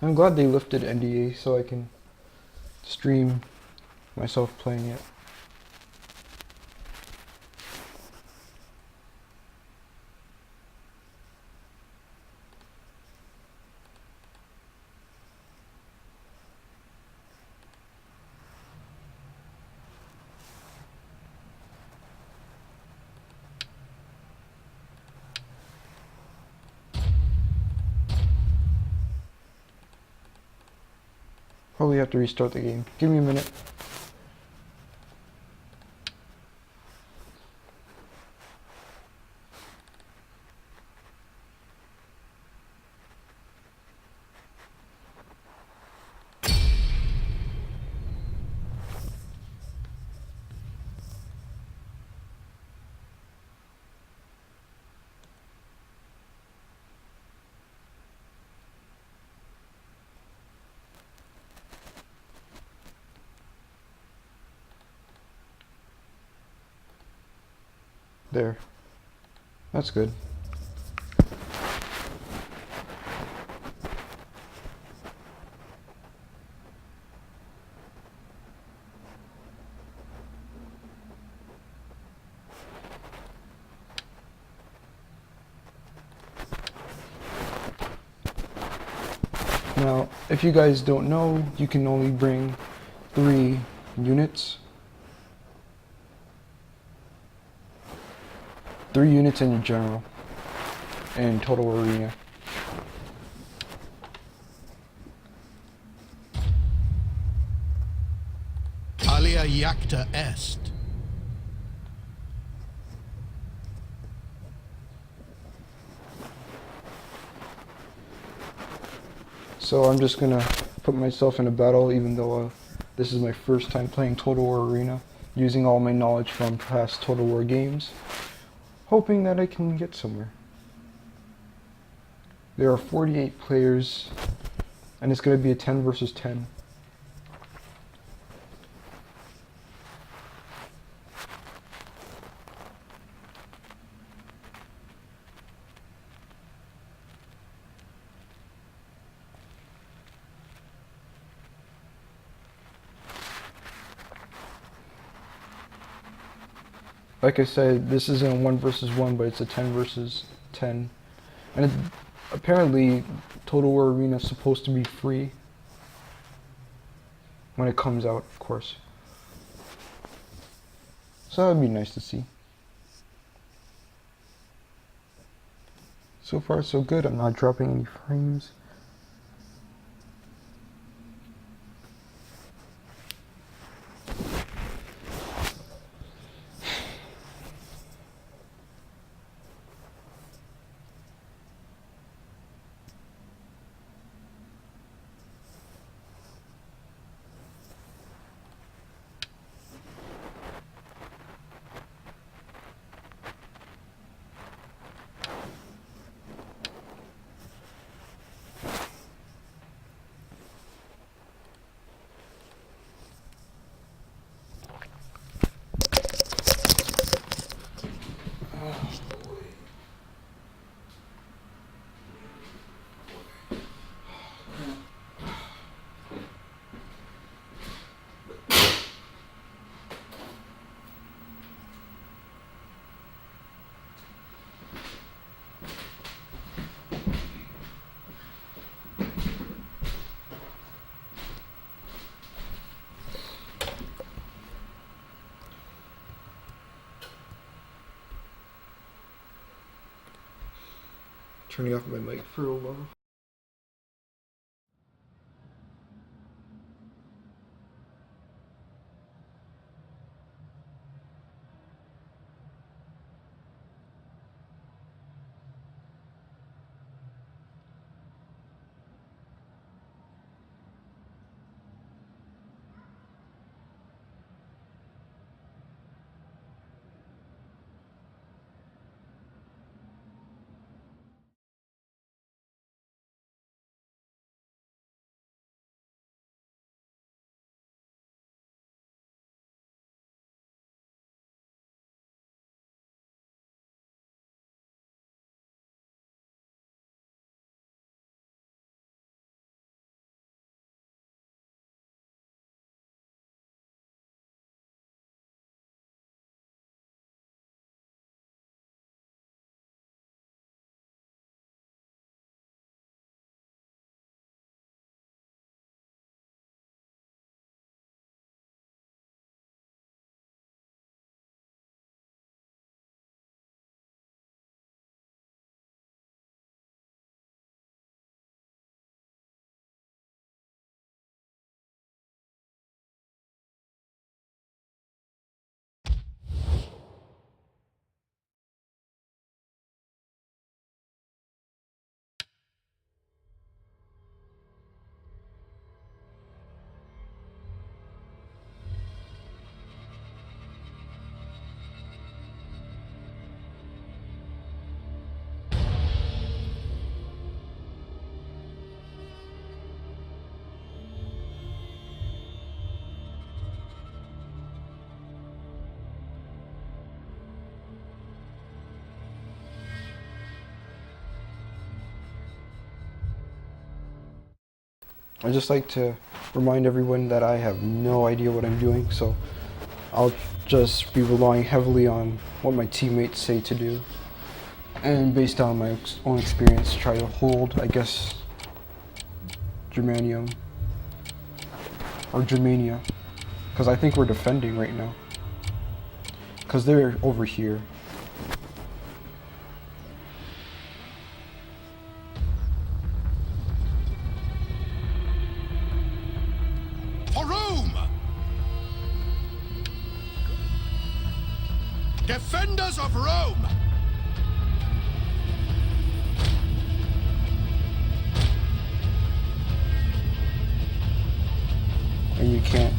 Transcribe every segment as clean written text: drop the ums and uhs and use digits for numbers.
I'm glad they lifted NDA so I can stream myself playing it. Probably have to restart the game. Give me a minute. There. That's good. Now, if you guys don't know, you can only bring 3 units. 3 units in your general and total arena. Alia Jacta Est. So I'm just gonna put myself in a battle, even though this is my first time playing Total War Arena, using all my knowledge from past Total War games, hoping that I can get somewhere. There are 48 players, and it's gonna be a 10 versus 10. Like I said, this isn't a 1 versus 1, but it's a 10 versus 10. And apparently, Total War Arena is supposed to be free when it comes out, of course. So that would be nice to see. So far, so good. I'm not dropping any frames. Turning off my mic for a while. I just like to remind everyone that I have no idea what I'm doing, so I'll just be relying heavily on what my teammates say to do, and based on my own experience, try to hold, I guess, Germanium or Germania, because I think we're defending right now, because they're over here. For Rome! Defenders of Rome! And you can't.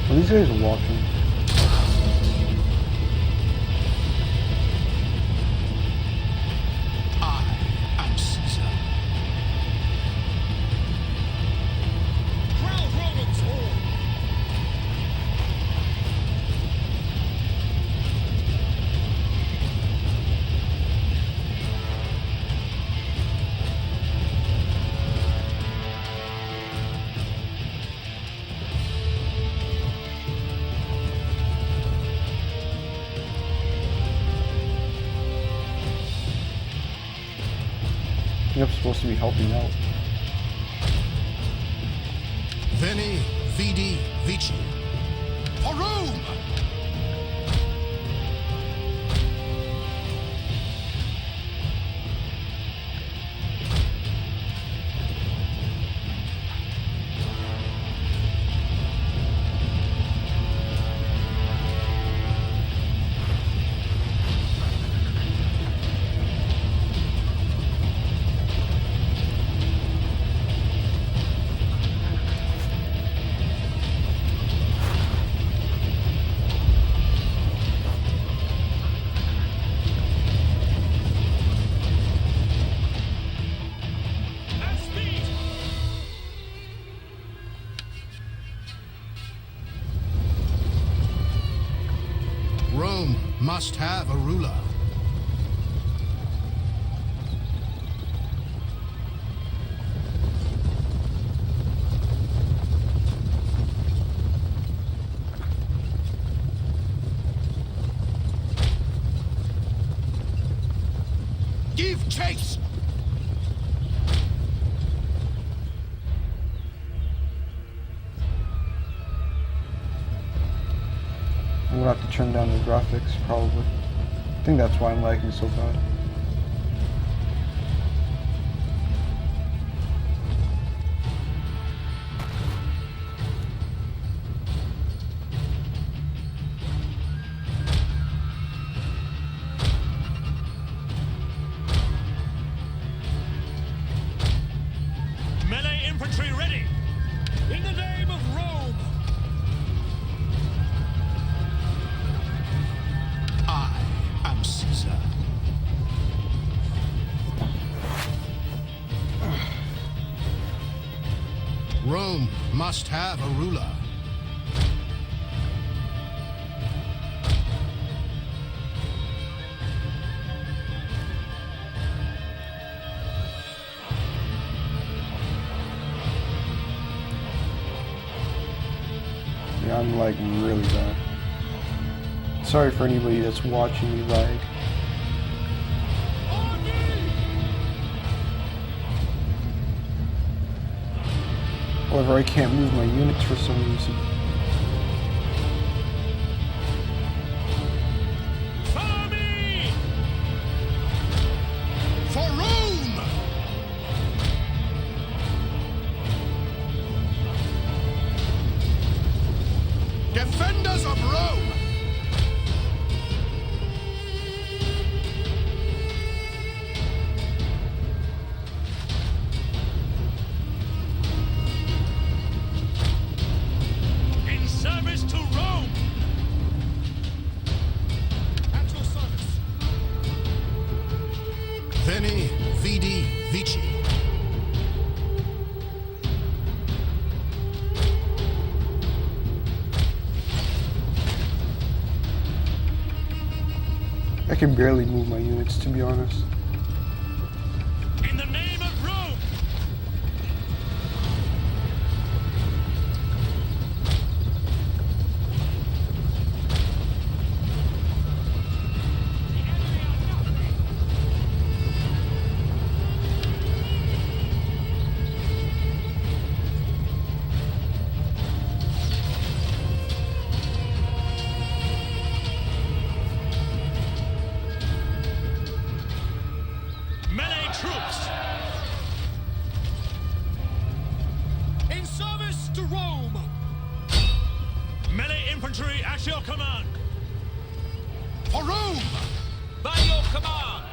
Are these guys walking? I am Caesar. Proud Romans all! I think I'm supposed to be helping out. Veni, vidi, vici. For Rome! Rome must have a ruler. Give chase! I'm gonna have to turn down the graphics, probably. I think that's why I'm lagging so bad. Melee infantry ready! In the name of Rome! I am Caesar. Rome must have a ruler. Yeah, I'm lagging really bad. Sorry for anybody that's watching me lag. However, I can't move my units for some reason. Follow me! For Rome! Defenders of Rome! In service to Rome! At your service. Veni, vidi, vici. I can barely move my units, to be honest. In the name of Rome! Melee troops! In service to Rome! Melee infantry at your command! For Rome! By your command!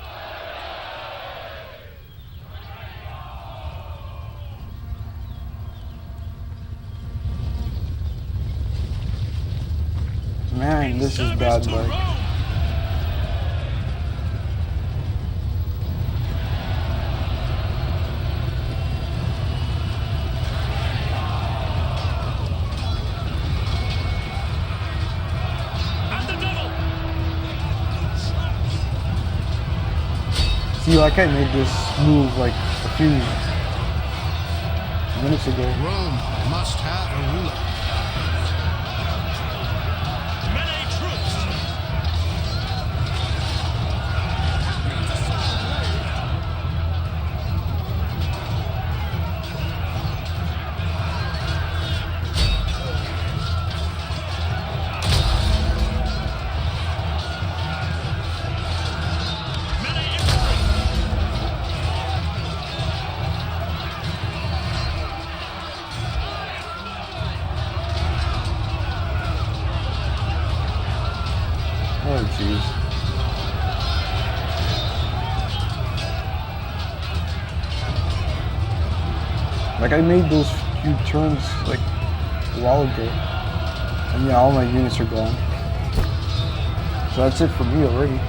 Man, this is bad to luck. Rome! And the double! See, like I made this move like a few minutes ago. Rome must have a ruler. Melee troops! Melee infantry! Oh, jeez. Like I made those few turns like a while ago, and yeah, all my units are gone. So that's it for me already.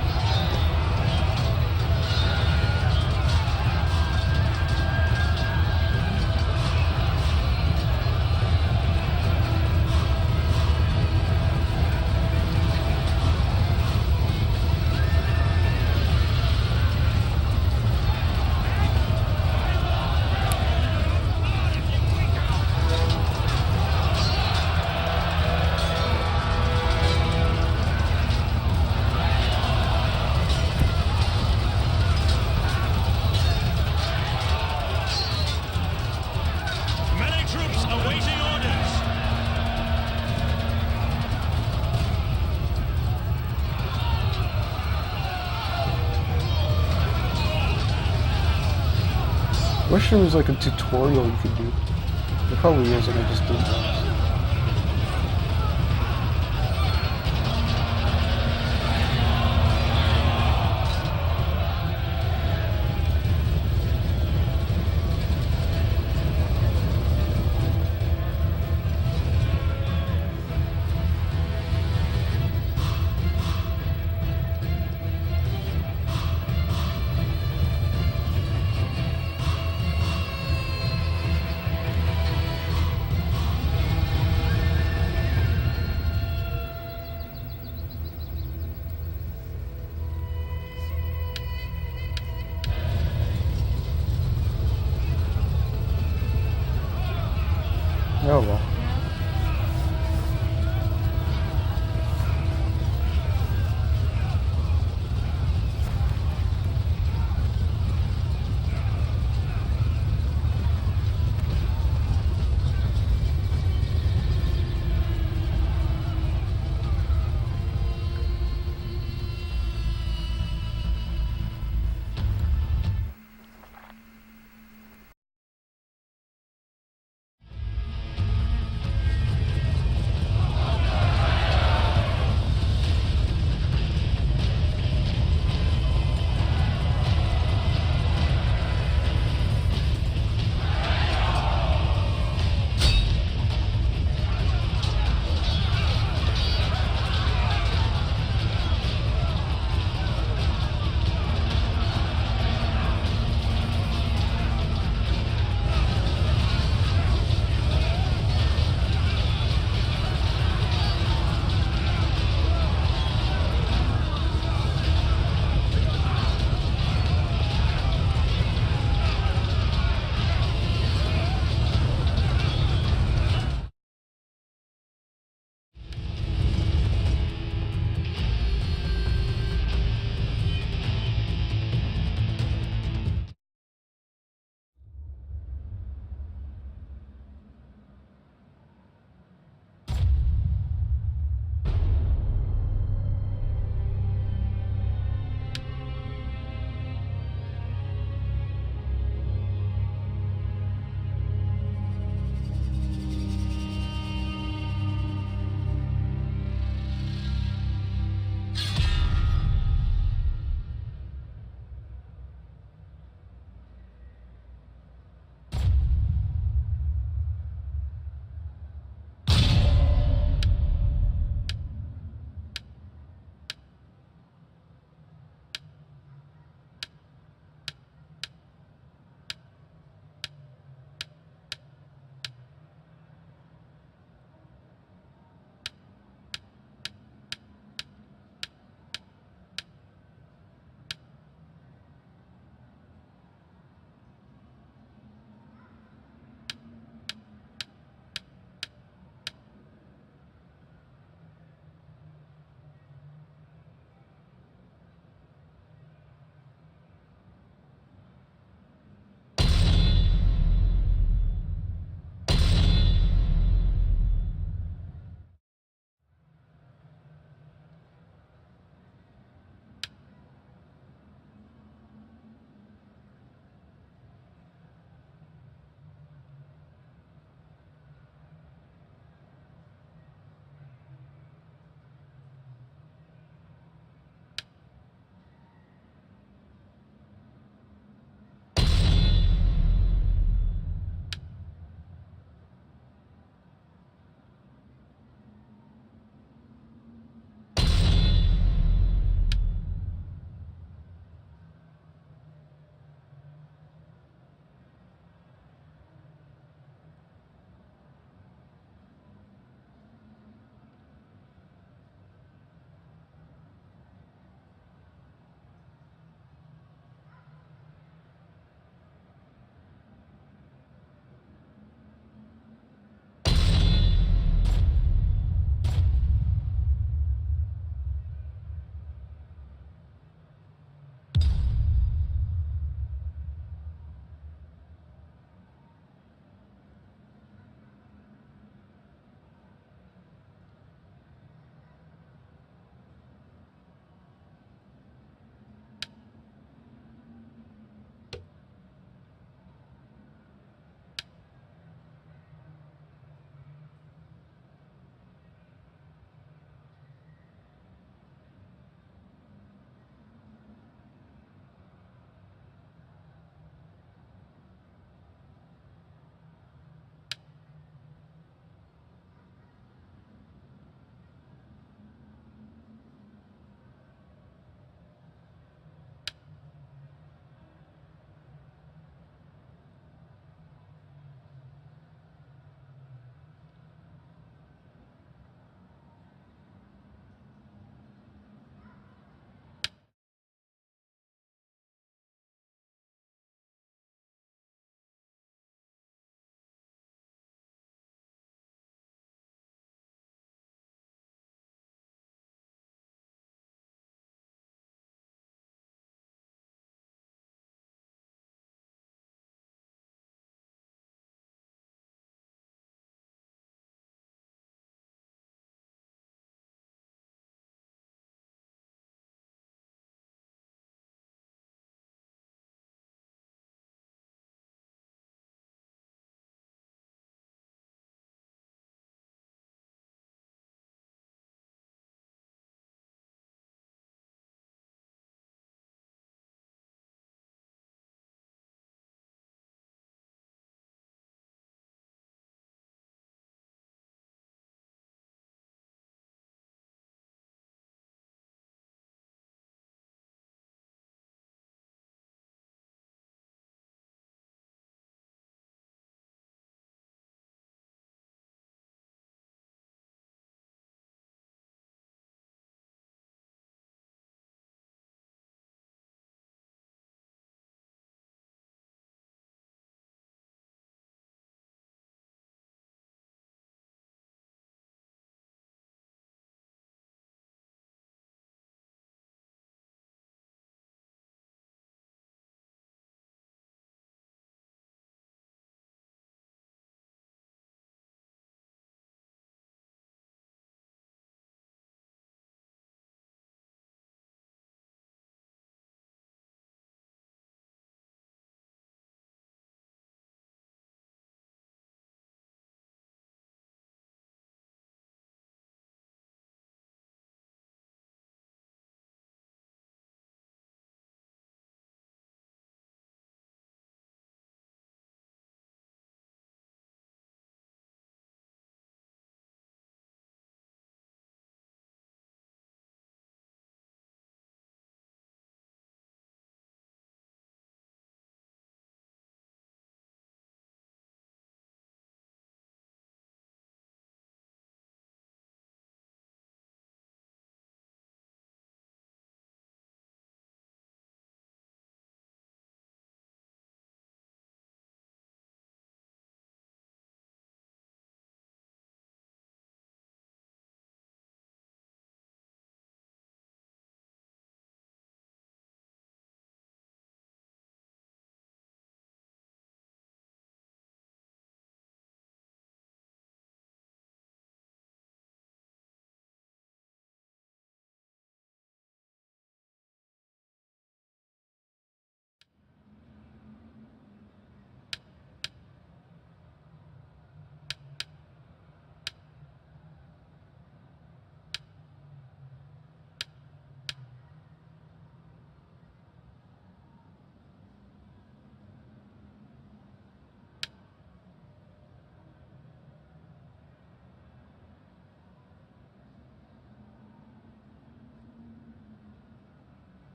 Melee troops awaiting orders! Wish there was like a tutorial you could do. There probably is, and I just didn't know. Oh well.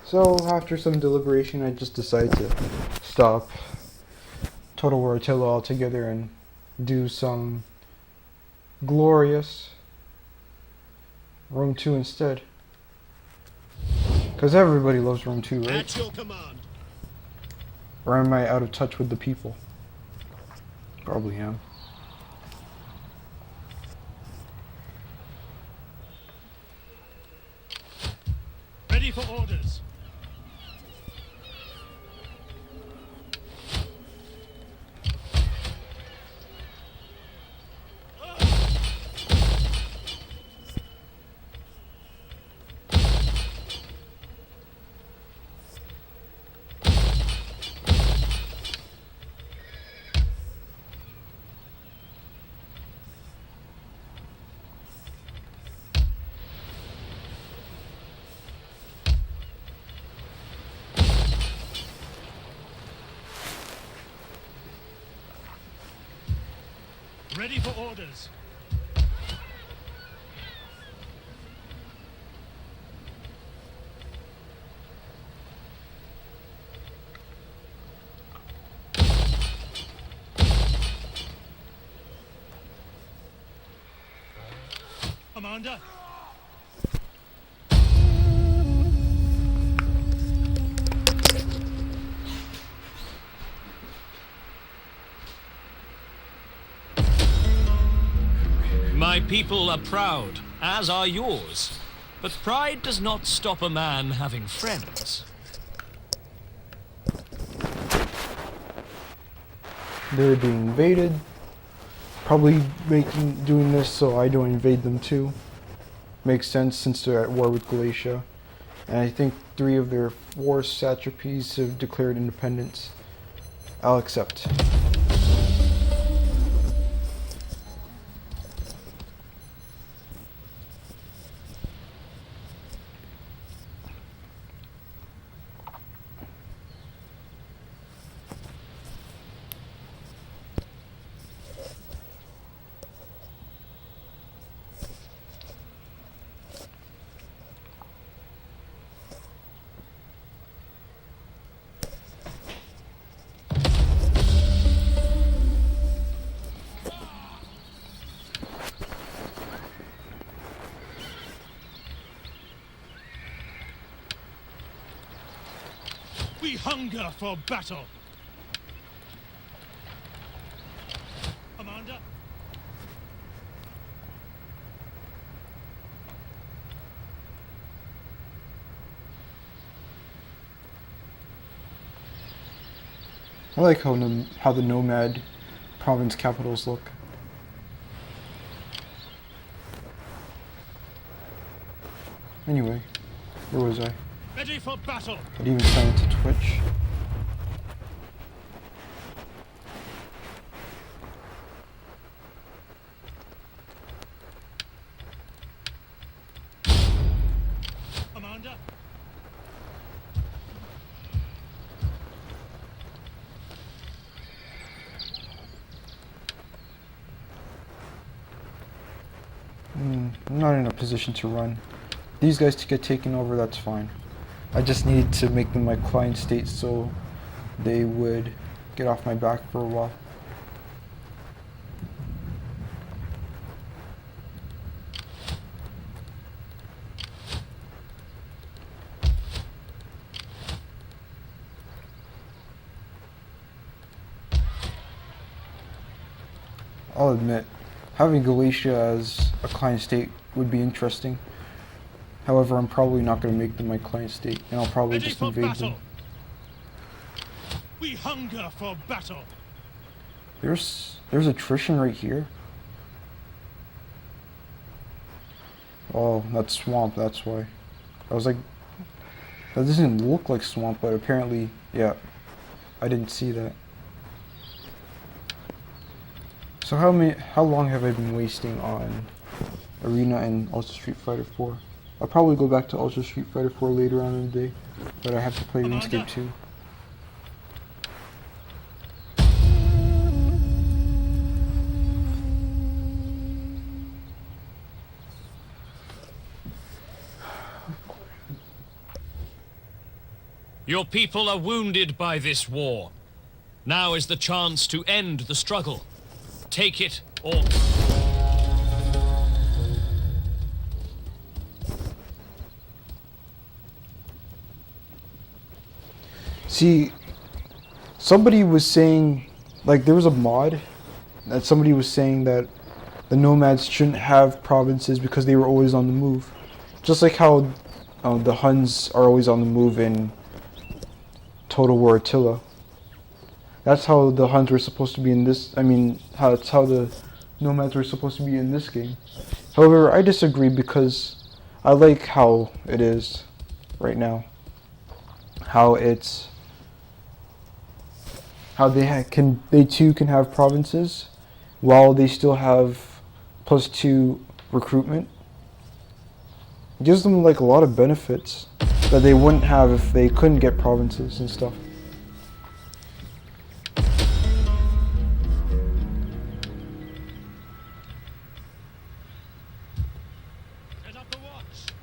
So after some deliberation, I just decided to stop Total War Attila altogether and do some glorious Rome 2 instead. Because everybody loves Rome 2, right? At your command. Or am I out of touch with the people? Probably am. Ready for orders. Ready for orders. Commander. My people are proud, as are yours. But pride does not stop a man having friends. They're being invaded. Probably doing this so I don't invade them too. Makes sense since they're at war with Galatia. And I think 3 of their 4 satrapies have declared independence. I'll accept. We hunger for battle. Commander. I like how the nomad province capitals look. Anyway, where was I? Ready for battle. I'd even sign it to Twitch. Commander. I'm not in a position to run. These guys to get taken over, that's fine. I just need to make them my client state so they would get off my back for a while. I'll admit, having Galatia as a client state would be interesting. However, I'm probably not going to make them my client state, and I'll probably Ready just for invade battle. them. We hunger for battle. There's attrition right here. Oh, that's swamp, that's why. I was like, that doesn't look like swamp, but apparently, yeah, I didn't see that. So how long have I been wasting on Arena and Ultra Street Fighter 4? I'll probably go back to Ultra Street Fighter 4 later on in the day, but I have to play RuneScape 2. Your people are wounded by this war. Now is the chance to end the struggle. Take it or... See, somebody was saying, like, there was a mod that somebody was saying that the nomads shouldn't have provinces because they were always on the move. Just like how the Huns are always on the move in Total War Attila. That's how the Huns were supposed to be in this, that's how the nomads were supposed to be in this game. However, I disagree because I like how it is right now. How they too can have provinces while they still have +2 recruitment. It gives them like a lot of benefits that they wouldn't have if they couldn't get provinces and stuff. Get up the watch.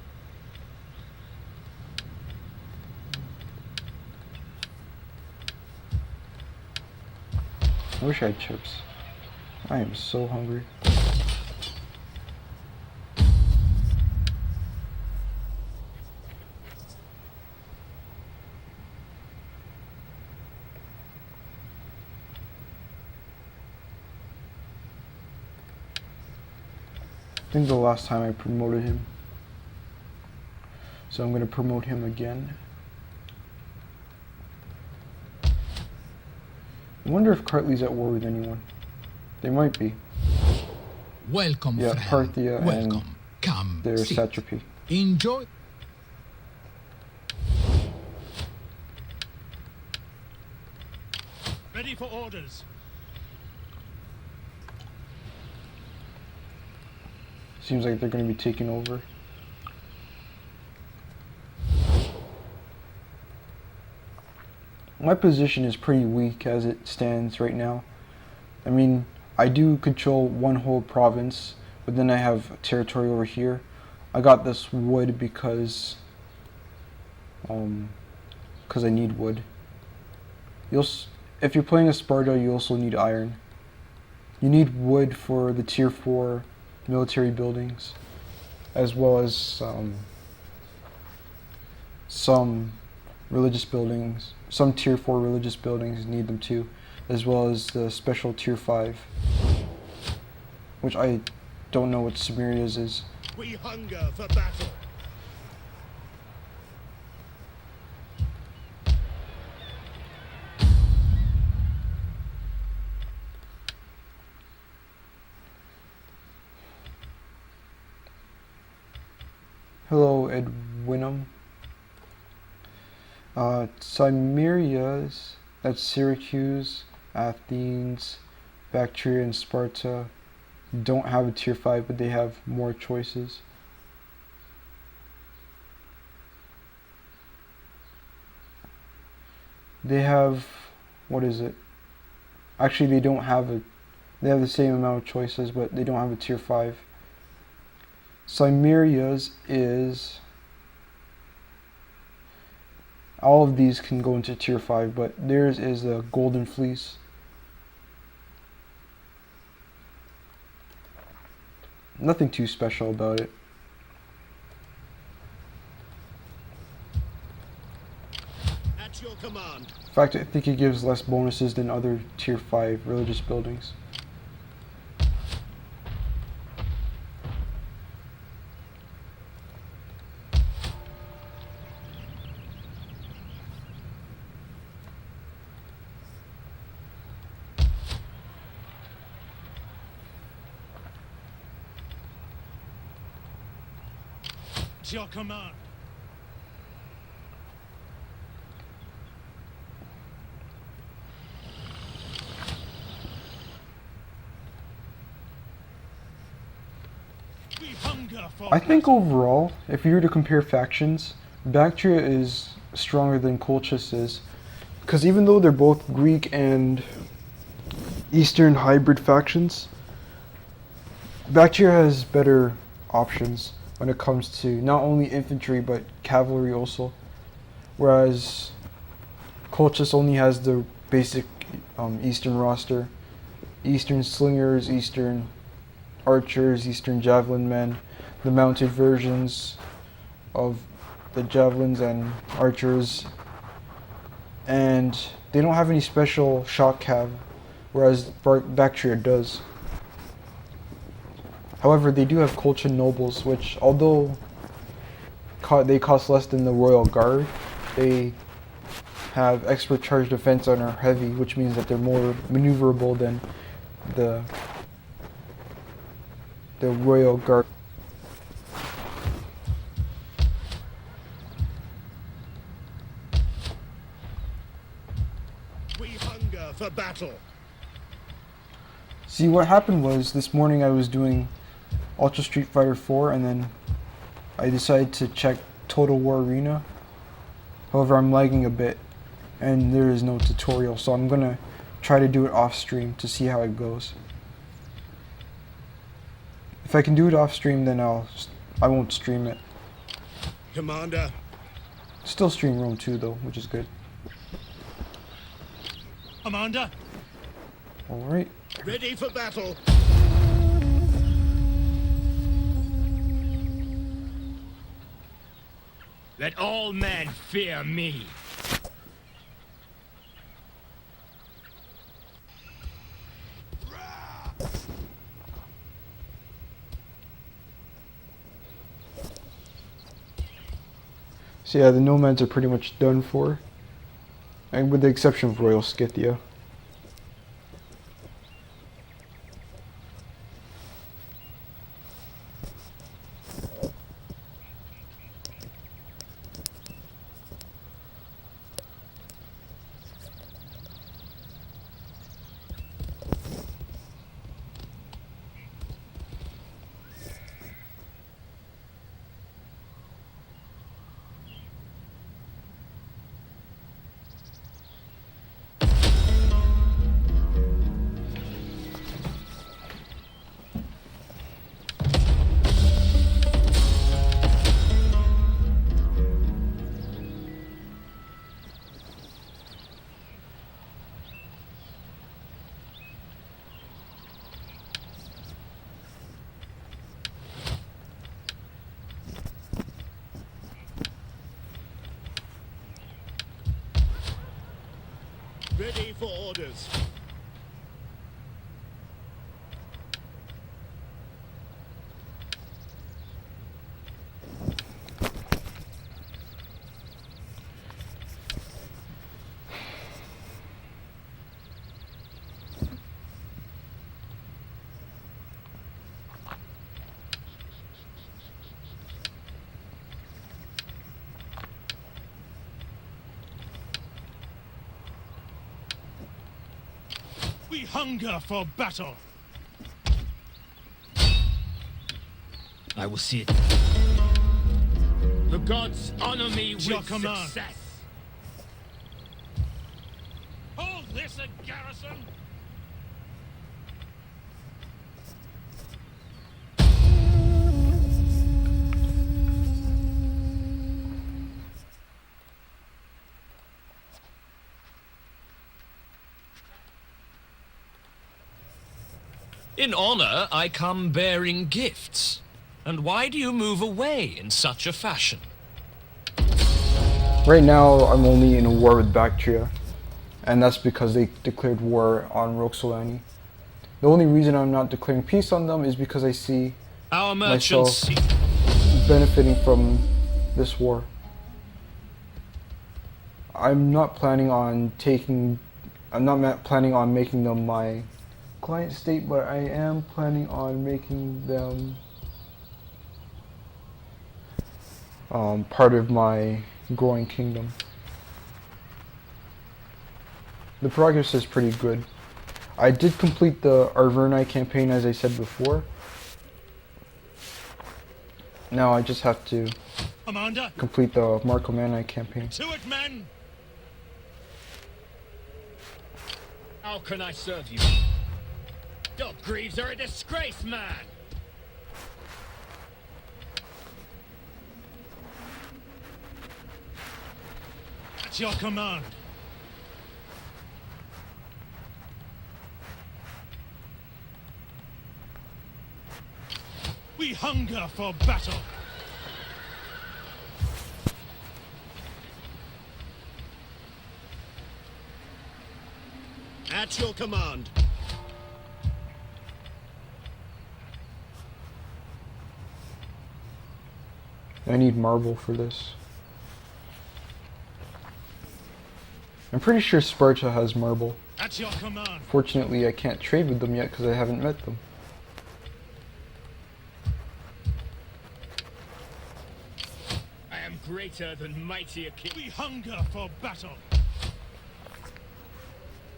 I wish I had chips. I am so hungry. I think the last time I promoted him. So I'm going to promote him again. I wonder if Kartli's at war with anyone. They might be. Welcome, Yeah, friend. Parthia and Welcome. Come, their sit. satrapy. Enjoy. Ready for orders. Seems like they're going to be taking over. My position is pretty weak as it stands right now. I mean, I do control one whole province, but then I have territory over here. I got this wood because I need wood. If you're playing a Sparta, you also need iron. You need wood for the tier 4 military buildings, as well as some religious buildings. Some tier 4 religious buildings need them too, as well as the special tier 5, which I don't know what Samaria's is. We hunger for battle. Hello, Edwinum. Cimeria's, that's Syracuse, Athens, Bactria, and Sparta don't have a tier 5, but they have more choices. They have, what is it? Actually, they don't have they have the same amount of choices, but they don't have a tier 5. Cimeria's is, all of these can go into tier 5, but theirs is the Golden Fleece. Nothing too special about it. At your command. In fact, I think it gives less bonuses than other tier 5 religious buildings. At your command. We hunger for I think overall, if you were to compare factions, Bactria is stronger than Colchis is. Because even though they're both Greek and Eastern hybrid factions, Bactria has better options when it comes to not only infantry but cavalry also. Whereas Colchis only has the basic Eastern roster. Eastern Slingers, Eastern Archers, Eastern Javelin Men, the mounted versions of the Javelins and Archers, and they don't have any special shock cav, whereas Bactria does. However, they do have Colchian Nobles, which, although they cost less than the Royal Guard, they have expert charge defense and are heavy, which means that they're more maneuverable than the Royal Guard. We hunger for battle. See, what happened was, this morning I was doing Ultra Street Fighter 4, and then I decided to check Total War Arena. However, I'm lagging a bit, and there is no tutorial, so I'm gonna try to do it off stream to see how it goes. If I can do it off stream, then I won't stream it. Commander, Still stream Rome 2 though, which is good. Commander, Alright. ready for battle. Let all men fear me. So yeah, the Nomads are pretty much done for. And with the exception of Royal Scythia. Ready for orders. We hunger for battle. I will see it. The gods honor me At your with command. success. Hold this a garrison. In honor, I come bearing gifts. And why do you move away in such a fashion? Right now, I'm only in a war with Bactria, and that's because they declared war on Roxolani. The only reason I'm not declaring peace on them is because I see Our merchants myself benefiting from this war. I'm not planning on making them my client state, but I am planning on making them part of my growing kingdom. The progress is pretty good. I did complete the Arverni campaign, as I said before. Now I just have to Commander, complete the Marco Manni campaign. to it, men. How can I serve you? Dog Greaves are a disgrace, man! At your command. We hunger for battle. At your command. I need marble for this. I'm pretty sure Sparta has marble. At your command. Fortunately, I can't trade with them yet because I haven't met them. I am greater than mightier king. We hunger for battle.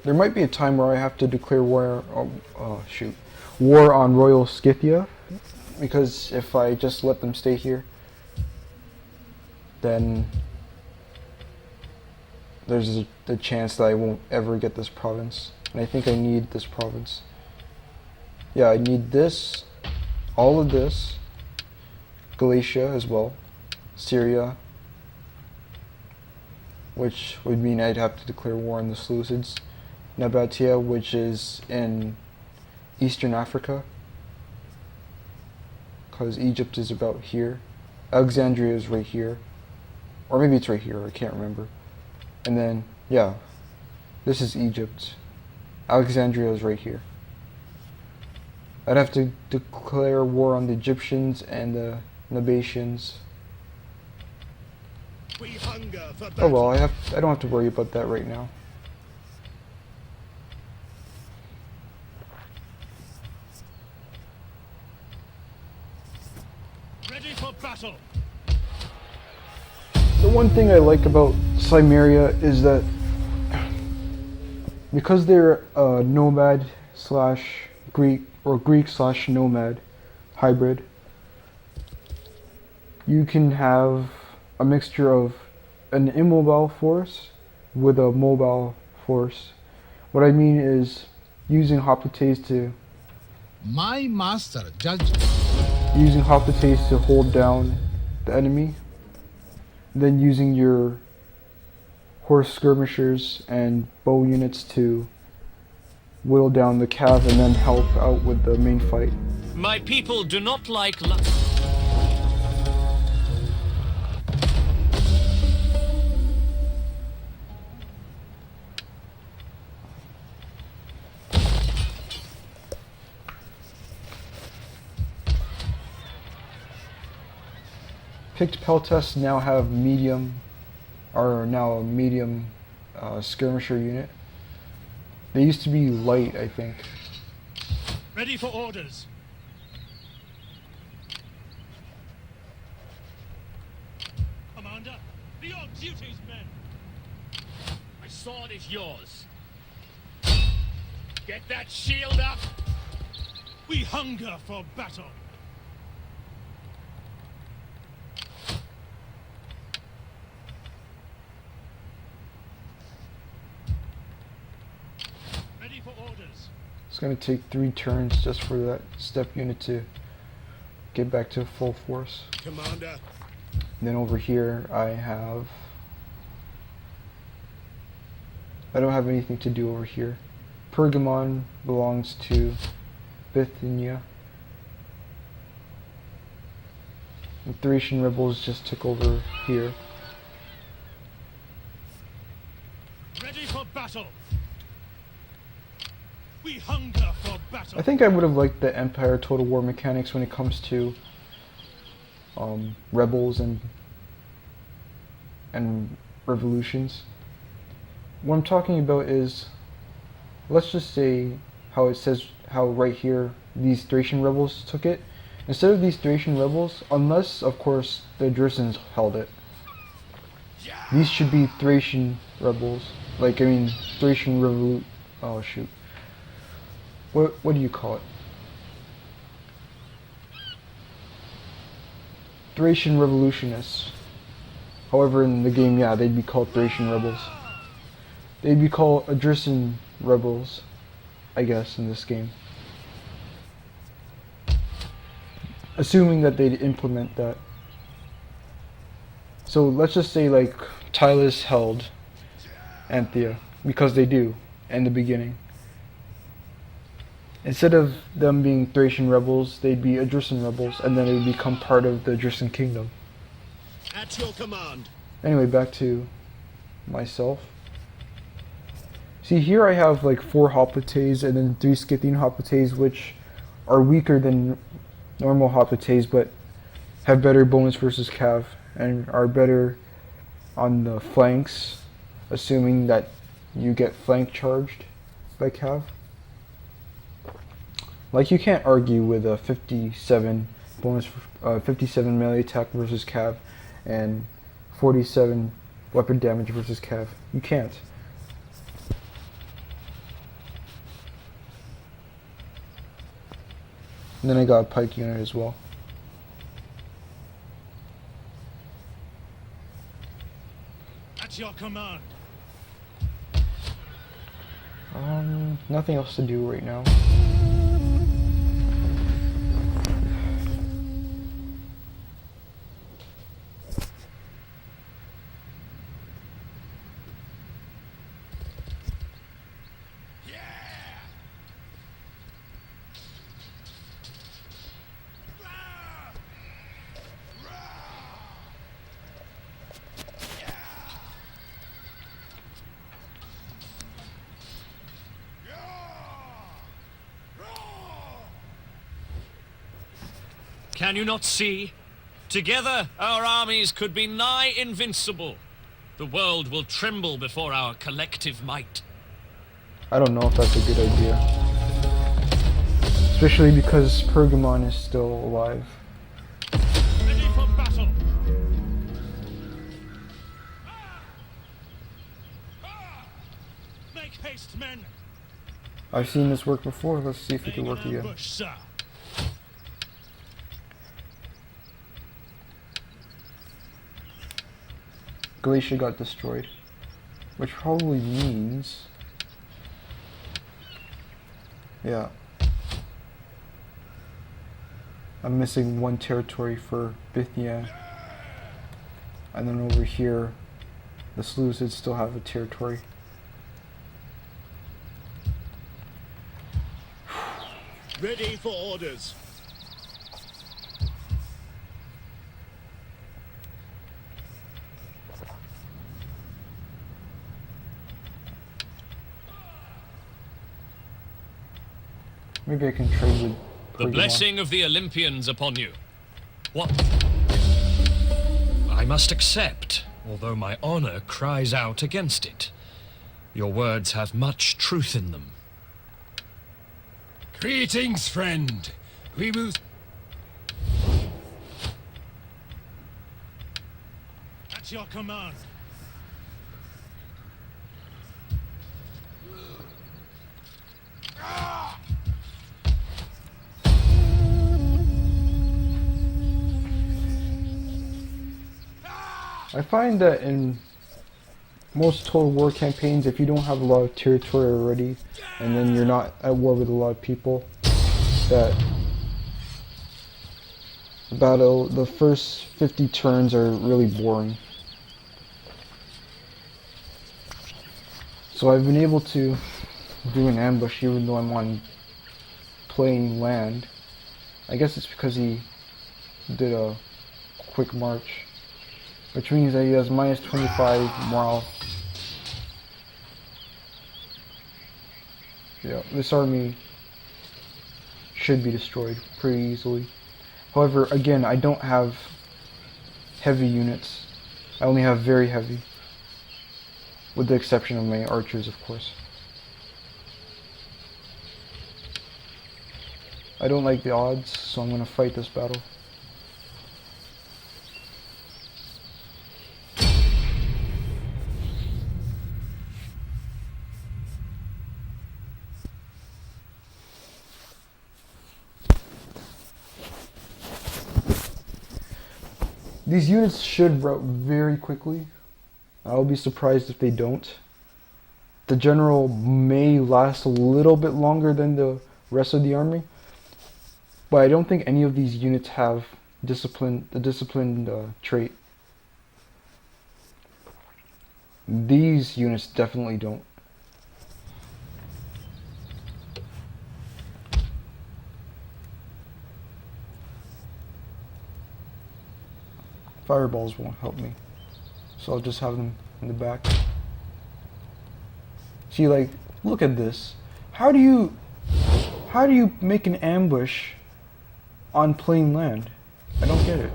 There might be a time where I have to declare war. War on Royal Scythia, because if I just let them stay here, then there's the chance that I won't ever get this province. And I think I need this province. Yeah, I need this, all of this, Galatia as well, Syria, which would mean I'd have to declare war on the Seleucids, Nabatea, which is in Eastern Africa, because Egypt is about here, Alexandria is right here, or maybe it's right here, I can't remember. And then, yeah, this is Egypt. Alexandria is right here. I'd have to declare war on the Egyptians and the Nabateans. We hunger for Oh battle. well, I don't have to worry about that right now. Ready for battle. The one thing I like about Cimmeria is that because they're a nomad slash Greek or Greek slash nomad hybrid, you can have a mixture of an immobile force with a mobile force. What I mean is using hoplites to My master judge. to hold down the enemy, then using your horse skirmishers and bow units to whittle down the cav and then help out with the main fight. My people do not like Picked Peltas now have medium, are now a medium skirmisher unit. They used to be light, I think. Ready for orders. Commander, be on duties, men. My sword is yours. Get that shield up. We hunger for battle. Ready for orders. It's going to take 3 turns just for that step unit to get back to full force. Commander. And then over here I don't have anything to do over here. Pergamon belongs to Bithynia. The Thracian rebels just took over here. Ready for battle. We hunger for battle. I think I would have liked the Empire Total War mechanics when it comes to rebels and revolutions. What I'm talking about is, let's just say how it says, how right here these Thracian rebels took it. Instead of these Thracian rebels, unless of course the Drissans held it, these should be Thracian rebels. Like, I mean, Thracian oh shoot. What do you call it? Thracian revolutionists. However, in the game, yeah, they'd be called Thracian rebels. They'd be called Adrissan rebels, I guess, in this game. Assuming that they'd implement that. So let's just say like Tylus held Anthea, because they do in the beginning. Instead of them being Thracian rebels, they'd be Idrisan rebels, and then it would become part of the Idrisan kingdom. At your command. Anyway, back to myself. See, here I have like 4 Hoplites and then 3 Scythian Hoplites, which are weaker than normal Hoplites, but have better bonus versus cav, and are better on the flanks, assuming that you get flank charged by cav. Like, you can't argue with a 57 bonus, 57 melee attack versus cav, and 47 weapon damage versus cav. You can't. And then I got a pike unit as well. At your command. Nothing else to do right now. Can you not see? Together, our armies could be nigh invincible. The world will tremble before our collective might. I don't know if that's a good idea. Especially because Pergamon is still alive. Ready for battle. Make haste, men. I've seen this work before. Let's see if it can Laying work an again. ambush, sir. Galatia got destroyed. Which probably means... yeah. I'm missing 1 territory for Bithynia. And then over here, the Seleucids still have a territory. Ready for orders. Maybe I can trade with The Pergamon. blessing of the Olympians upon you. What? I must accept, although my honor cries out against it. Your words have much truth in them. Greetings, friend. We will... At your command. I find that in most Total War campaigns, if you don't have a lot of territory already, and then you're not at war with a lot of people, that the first 50 turns are really boring. So I've been able to do an ambush even though I'm on plain land. I guess it's because he did a quick march. Which means that he has minus 25 morale. Yeah, this army should be destroyed pretty easily. However, again, I don't have heavy units. I only have very heavy. With the exception of my archers, of course. I don't like the odds, so I'm going to fight this battle. These units should rout very quickly. I'll be surprised if they don't. The general may last a little bit longer than the rest of the army, but I don't think any of these units have the disciplined trait. These units definitely don't. Fireballs won't help me. So I'll just have them in the back. See, like, look at this. How do you make an ambush on plain land? I don't get it.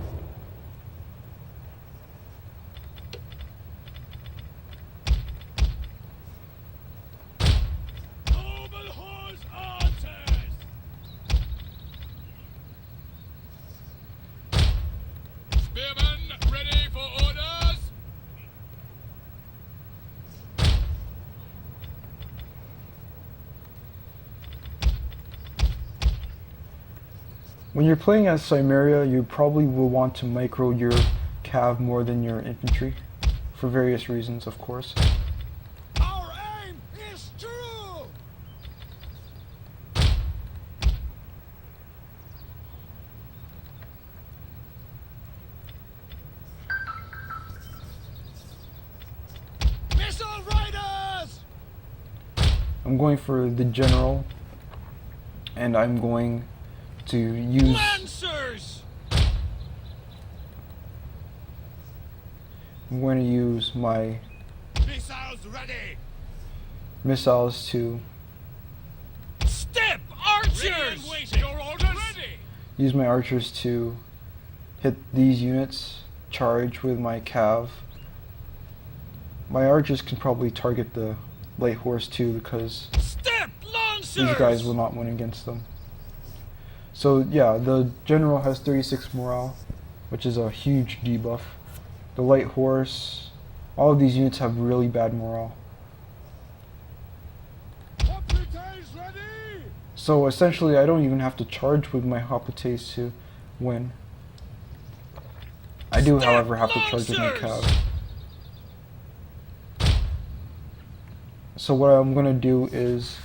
Spearmen, ready for orders. When you're playing as Cimmeria, you probably will want to micro your cav more than your infantry, for various reasons, of course. Our aim is true! Missile riders! I'm going for the general, and I'm going to use Lancers! my Missiles ready! missiles to Step archers! Your orders. Ready. use my archers to hit these units, charge with my cav. My archers can probably target the light horse too, because Step lancers! these guys will not win against them. So yeah, the general has 36 morale, which is a huge debuff. The light horse, all of these units have really bad morale. Hoplites ready! So essentially I don't even have to charge with my hoplites to win. I do, Step however, have to charge with my lancers! cav. So what I'm gonna do is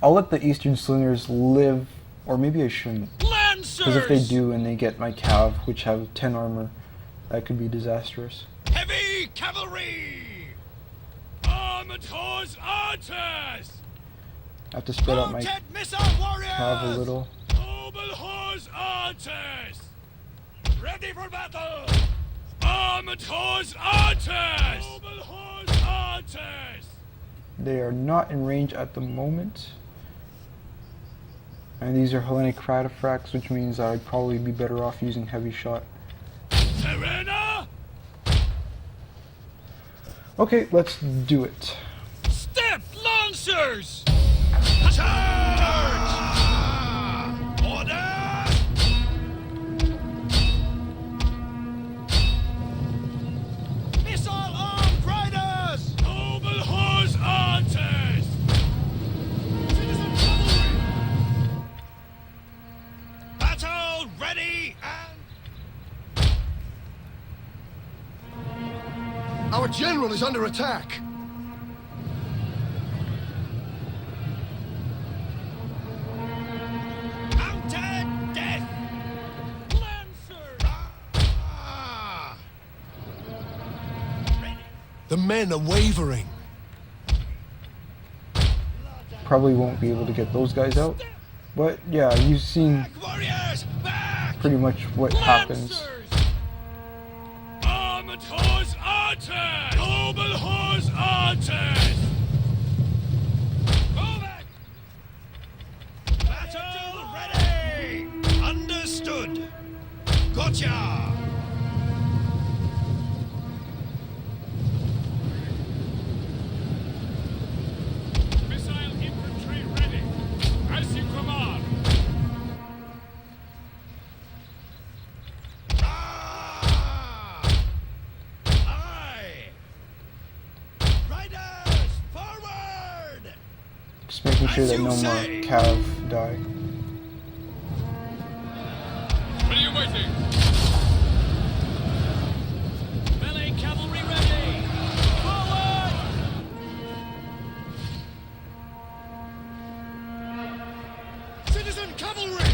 I'll let the Eastern Slingers live, or maybe I shouldn't. Lancers! Because if they do and they get my cav, which have 10 armor, that could be disastrous. Heavy cavalry! Armored horse archers! I have to spread out my Mounted missile warriors! cav a little. Noble horse archers! Ready for battle! Armored horse archers! Noble horse archers! They are not in range at the moment. And these are Hellenic cataphracts, which means that I'd probably be better off using heavy shot. Serena! Okay, let's do it. Step lancers! Charge! Order! Missile armed riders! Noble horse archers! Citizen cavalry! Battle ready and... Our general is under attack. Mounted death! Lancers! Ready! The men are wavering. Probably won't be able to get those guys out. But yeah, you've seen Back, warriors! Back! pretty much what happens. Lancers! Armored horse archers! Noble horse archers! Move it! Battle ready! Understood! Gotcha! Missile infantry ready. As you command. Ah! Aye! Riders, forward! Just making sure As that you no more say. cav die. What are you waiting? Melee cavalry ready! Forward! Citizen cavalry!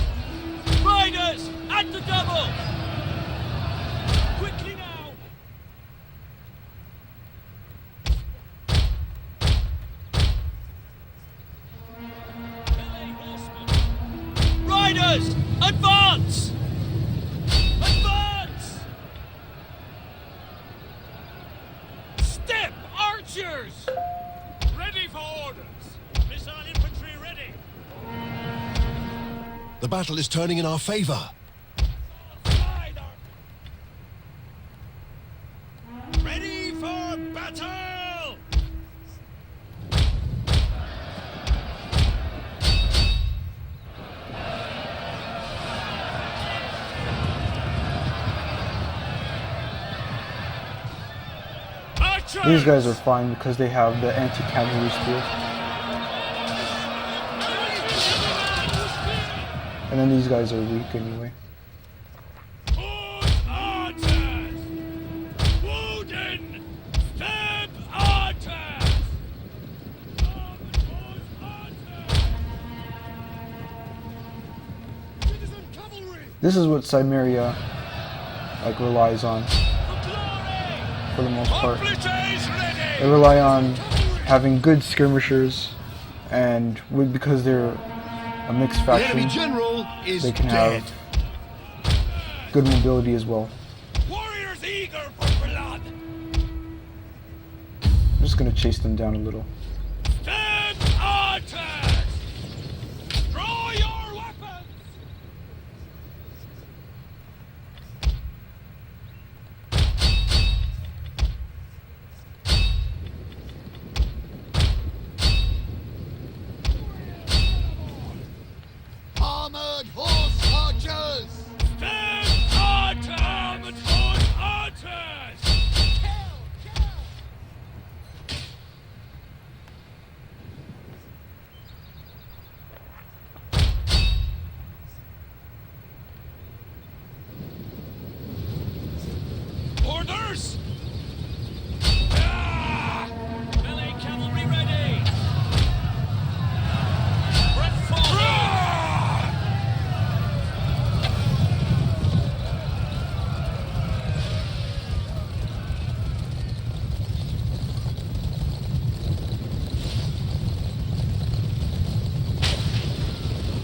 Riders, at the double! Quickly now! Melee horsemen! Riders, advance! Advance! battle is turning in our favor. Ready for battle! Archers! These guys are fine because they have the anti-cavalry spear. And then these guys are weak anyway. Horse archers! Wooden! Stab archers! Horse archers! Citizen cavalry! This is what Cimmeria like relies on for the most part. Hoplites ready! They rely on having good skirmishers, and because they're a mixed The enemy faction, general is they can dead. have good mobility as well. Warriors eager for blood! I'm just gonna chase them down a little. Stab archers! Draw your weapons! Armored horse archers! Stab archers! Armored horse archers! Orders! Ah! Melee cavalry ready! Breath forward!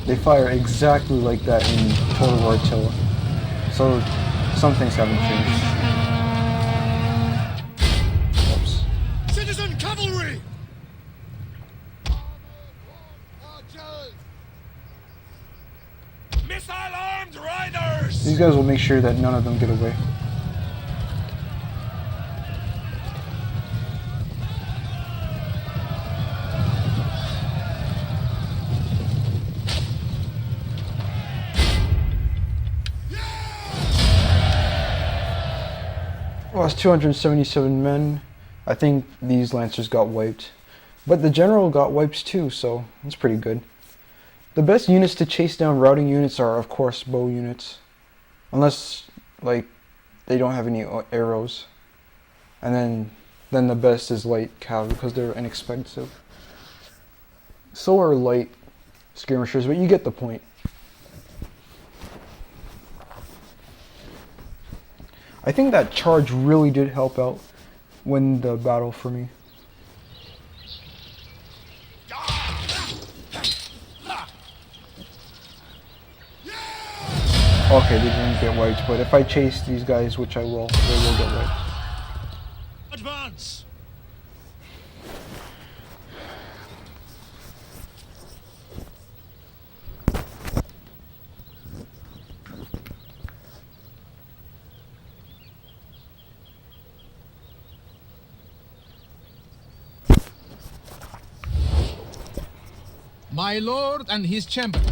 They fire exactly like that in Total War Attila. So some things haven't changed. Oops. Citizen cavalry! Archers! Missile armed riders! These guys will make sure that none of them get away. Lost 277 men. I think these lancers got wiped. But the general got wiped too, so that's pretty good. The best units to chase down routing units are, of course, bow units. Unless, like, they don't have any arrows. And then the best is light cavalry because they're inexpensive. So are light skirmishers, but you get the point. I think that charge really did help out win the battle for me. Okay, they didn't get wiped, but if I chase these guys, which I will, they will get wiped. Advance! My lord and his champion.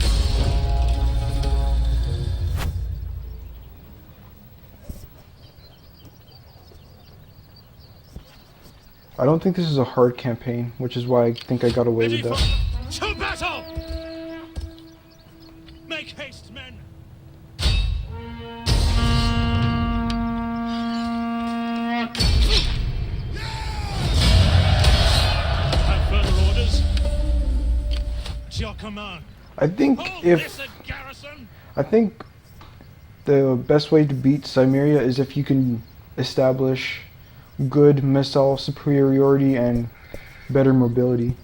I don't think this is a hard campaign, which is why I think I got away Ready with for that. to battle! Make haste, men! Have further orders? At your command. I think Hold if this at garrison! I think the best way to beat Cimmeria is if you can establish good missile superiority and better mobility.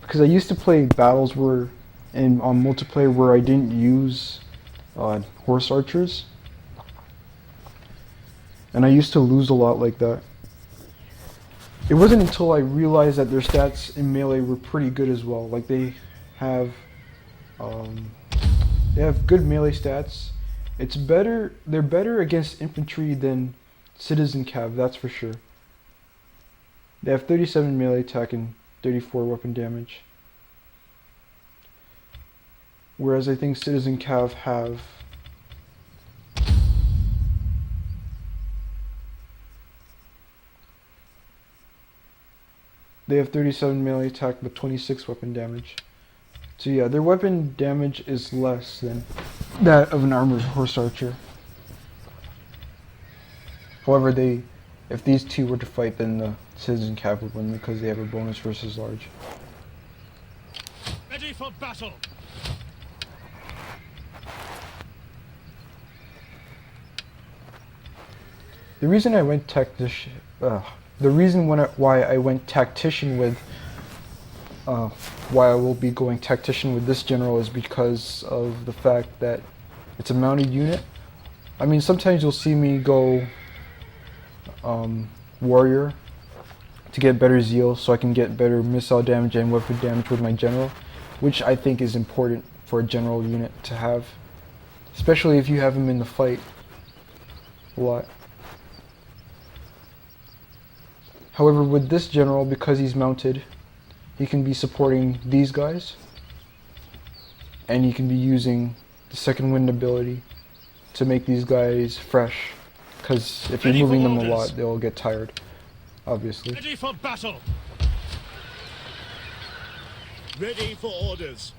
Because I used to play battles where, on multiplayer, where I didn't use horse archers, and I used to lose a lot like that. It wasn't until I realized that their stats in melee were pretty good as well. Like they have They have good melee stats. It's better. They're better against infantry than citizen cav. That's for sure. They have 37 melee attack and 34 weapon damage. Whereas I think citizen cav have they have 37 melee attack but 26 weapon damage. So yeah, their weapon damage is less than that of an armored horse archer. However, if these two were to fight, then the citizen cav would win because they have a bonus versus large. Ready for battle. The reason I went tactician, why I went tactician with, why I will be going tactician with this general is because of the fact that it's a mounted unit. I mean, sometimes you'll see me go warrior to get better zeal, so I can get better missile damage and weapon damage with my general, which I think is important for a general unit to have, especially if you have him in the fight a lot. However, with this general, because he's mounted, he can be supporting these guys, and he can be using the second wind ability to make these guys fresh, because if you're Ready for moving them a orders. lot, they'll get tired, obviously. Ready for battle. Ready for orders.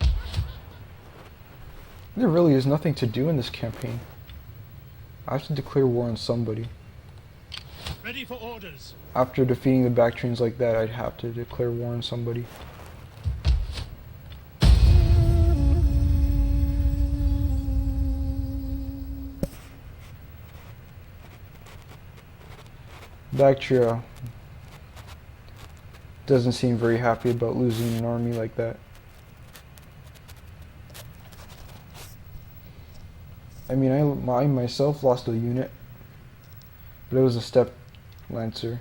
There really is nothing to do in this campaign. I have to declare war on somebody. Ready for orders. After defeating the Bactrians like that, I'd have to declare war on somebody. Bactria doesn't seem very happy about losing an army like that. I mean, I myself lost a unit, but it was a step lancer.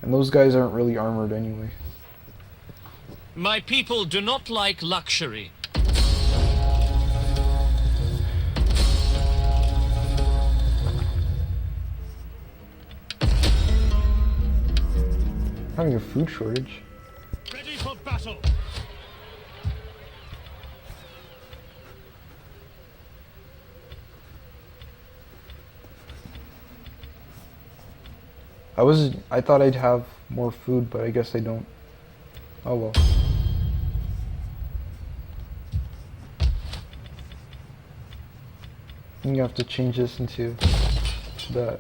And those guys aren't really armored anyway. My people do not like luxury. Having a food shortage. Ready for battle. I thought I'd have more food, but I guess I don't. Oh well. I'm gonna have to change this into that.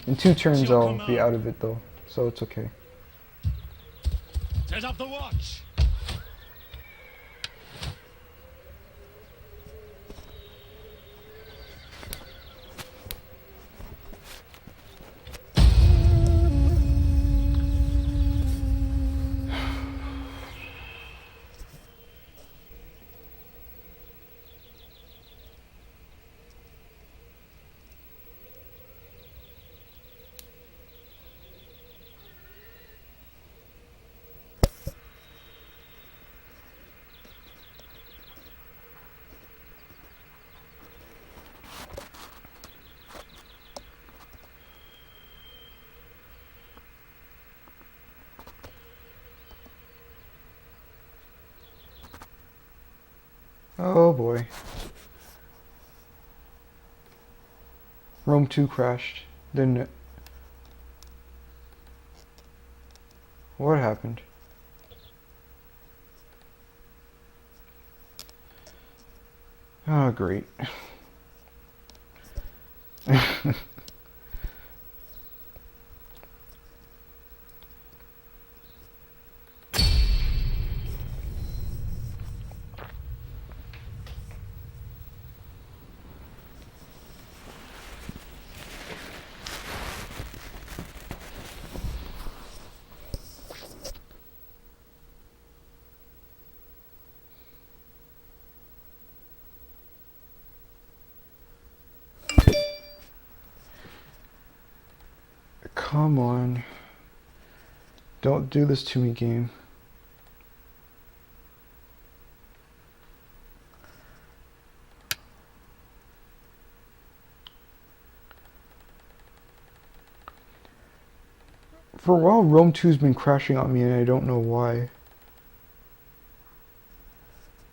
In 2 turns Your I'll be command. out of it though, so it's okay. Set up the watch. Oh boy. Rome 2 crashed, didn't it? What happened? Oh, great. Come on. Don't do this to me, game. For a while, Rome 2's been crashing on me, and I don't know why. I'm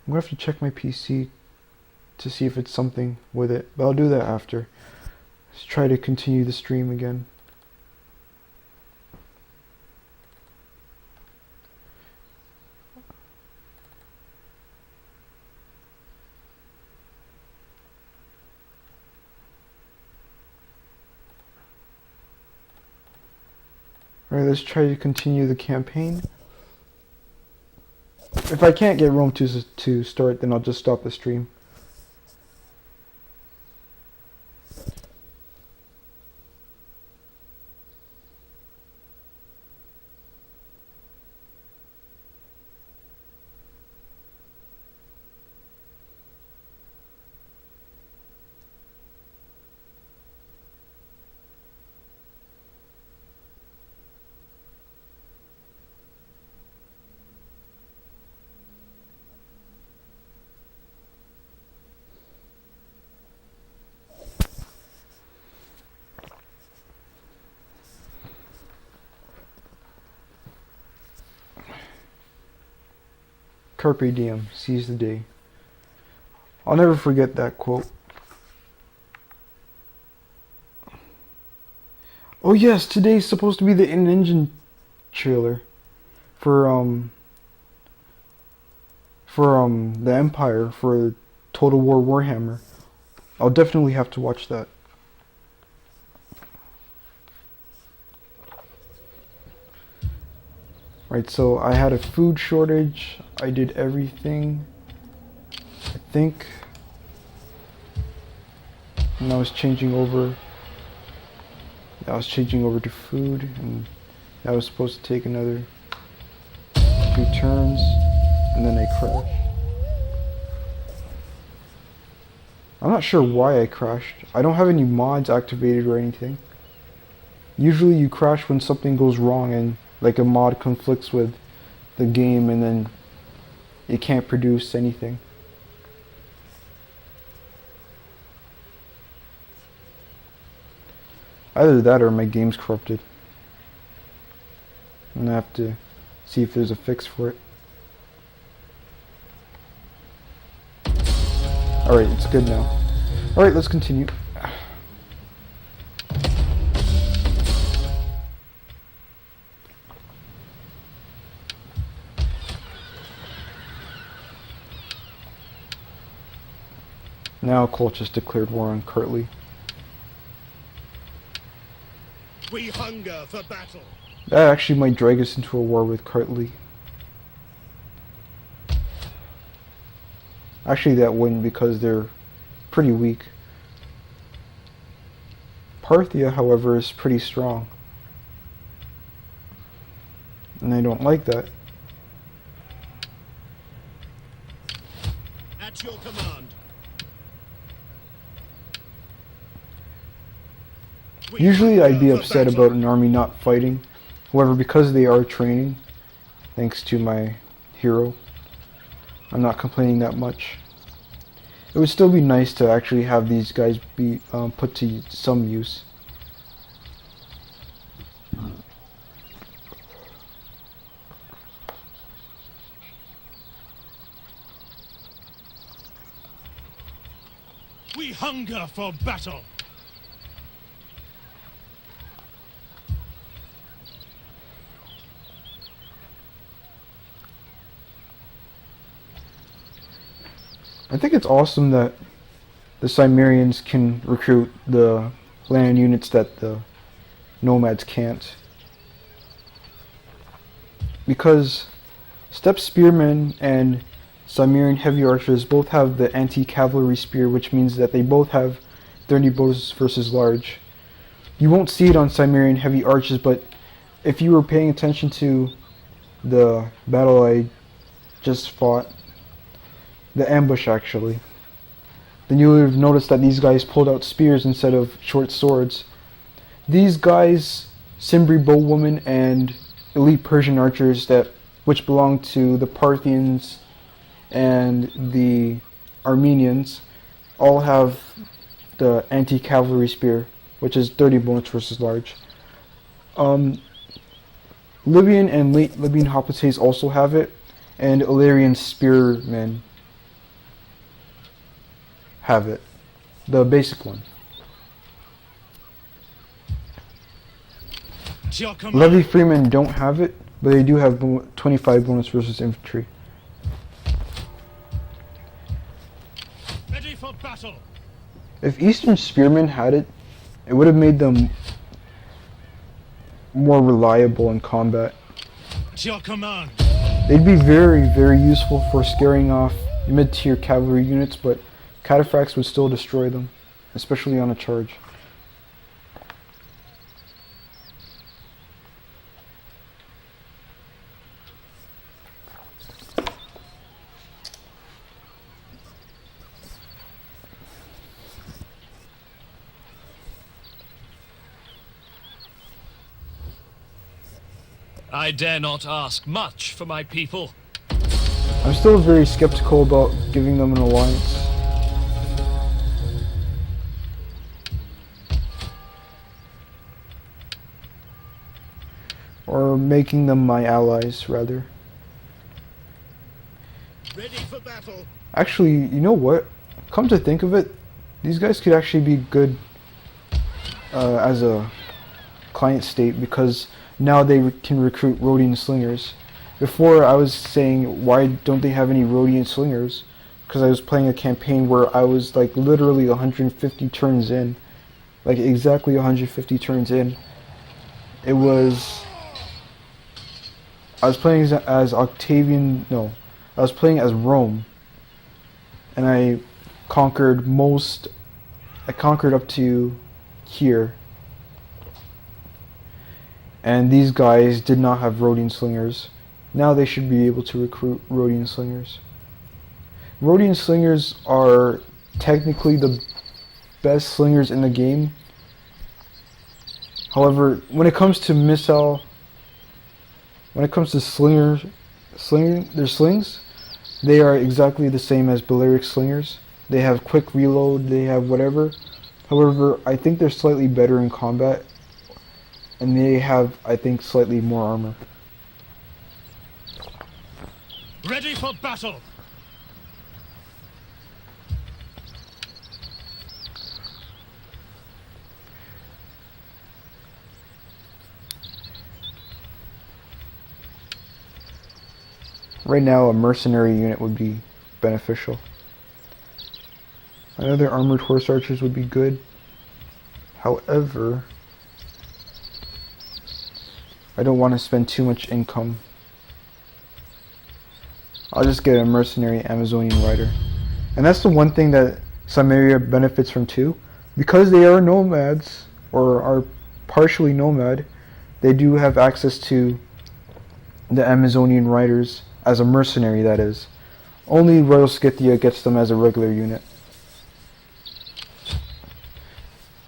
gonna have to check my PC to see if it's something with it, but I'll do that after. Let's try to continue the stream again. Alright, let's try to continue the campaign. If I can't get Rome 2 to start, then I'll just stop the stream. Carpe diem, seize the day. I'll never forget that quote. Oh yes, today's supposed to be the in-engine trailer for the Empire, for Total War Warhammer. I'll definitely have to watch that. Right, so I had a food shortage. I did everything, I think. And I was changing over. I was changing over to food, and that was supposed to take another 2 turns, and then I crashed. I'm not sure why I crashed. I don't have any mods activated or anything. Usually you crash when something goes wrong and like a mod conflicts with the game, and then it can't produce anything. Either that or my game's corrupted. I'm gonna have to see if there's a fix for it. Alright, it's good now. Alright, let's continue. Now Colchis declared war on Kirtley. We hunger for battle. That actually might drag us into a war with Kirtley. Actually, that wouldn't, because they're pretty weak. Parthia, however, is pretty strong. And I don't like that. At your command. We Usually I'd be hunger for upset battle. about an army not fighting. However, because they are training, thanks to my hero, I'm not complaining that much. It would still be nice to actually have these guys be put to some use. We hunger for battle. I think it's awesome that the Cimmerians can recruit the land units that the nomads can't. Because steppe spearmen and Cimmerian heavy archers both have the anti-cavalry spear, which means that they both have 30 bows versus large. You won't see it on Cimmerian heavy archers, but if you were paying attention to the battle I just fought, the ambush actually, then you would have noticed that these guys pulled out spears instead of short swords. These guys, Cimbri bowwomen and elite Persian archers which belong to the Parthians and the Armenians, all have the anti-cavalry spear, which is 30 bonus versus large. Libyan and late Libyan hoplites also have it, and Illyrian spearmen have it. The basic one. To your command. Levy freemen don't have it, but they do have 25 bonus versus infantry. Ready for battle. If Eastern spearmen had it, it would have made them more reliable in combat. To your command. They'd be very, very useful for scaring off mid-tier cavalry units, but cataphracts would still destroy them, especially on a charge. I dare not ask much for my people. I'm still very skeptical about giving them an alliance. Or making them my allies, rather. Ready for battle. Actually, you know what? Come to think of it, these guys could actually be good as a client state, because now they can recruit Rhodian slingers. Before I was saying, why don't they have any Rhodian slingers? Because I was playing a campaign where I was like literally 150 turns in. Like exactly 150 turns in. It was... I was playing as Octavian... No. I was playing as Rome. And I conquered most... I conquered up to here. And these guys did not have Rhodian slingers. Now they should be able to recruit Rhodian slingers. Rhodian slingers are technically the best slingers in the game. However, when it comes to missile, when it comes to their slings, they are exactly the same as Balearic slingers. They have quick reload, they have whatever. However, I think they're slightly better in combat. And they have, I think, slightly more armor. Ready for battle. Right now, a mercenary unit would be beneficial. Another armored horse archers would be good. However, I don't want to spend too much income. I'll just get a mercenary Amazonian rider. And that's the one thing that Samaria benefits from too. Because they are nomads, or are partially nomad, they do have access to the Amazonian riders as a mercenary, that is. Only Royal Scythia gets them as a regular unit.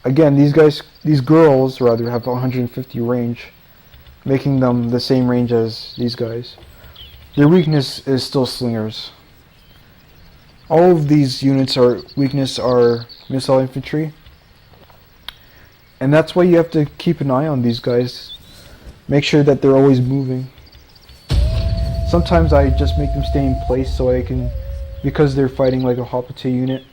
Again, these girls rather have 150 range, making them the same range as these guys. Their weakness is still slingers. All of these units are missile infantry. And that's why you have to keep an eye on these guys. Make sure that they're always moving. Sometimes I just make them stay in place so I can, because they're fighting like a hoplite unit.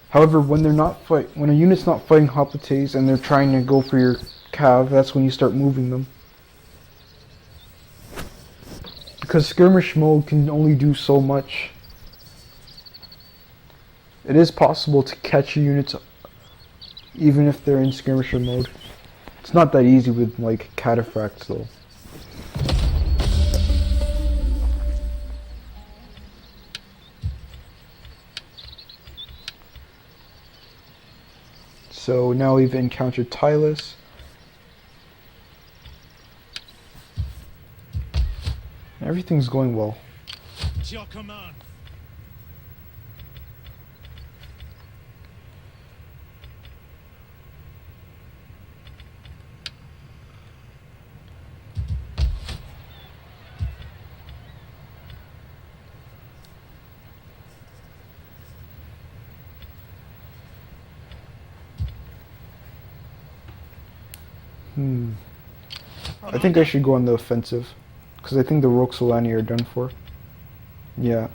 However, when a unit's not fighting hoplites and they're trying to go for your cav, that's when you start moving them. Because skirmish mode can only do so much. It is possible to catch units even if they're in skirmisher mode. It's not that easy with like cataphracts though. So now we've encountered Tylus. Everything's going well. To your command. I think I should go on the offensive, because I think the Roxolani are done for. Yeah.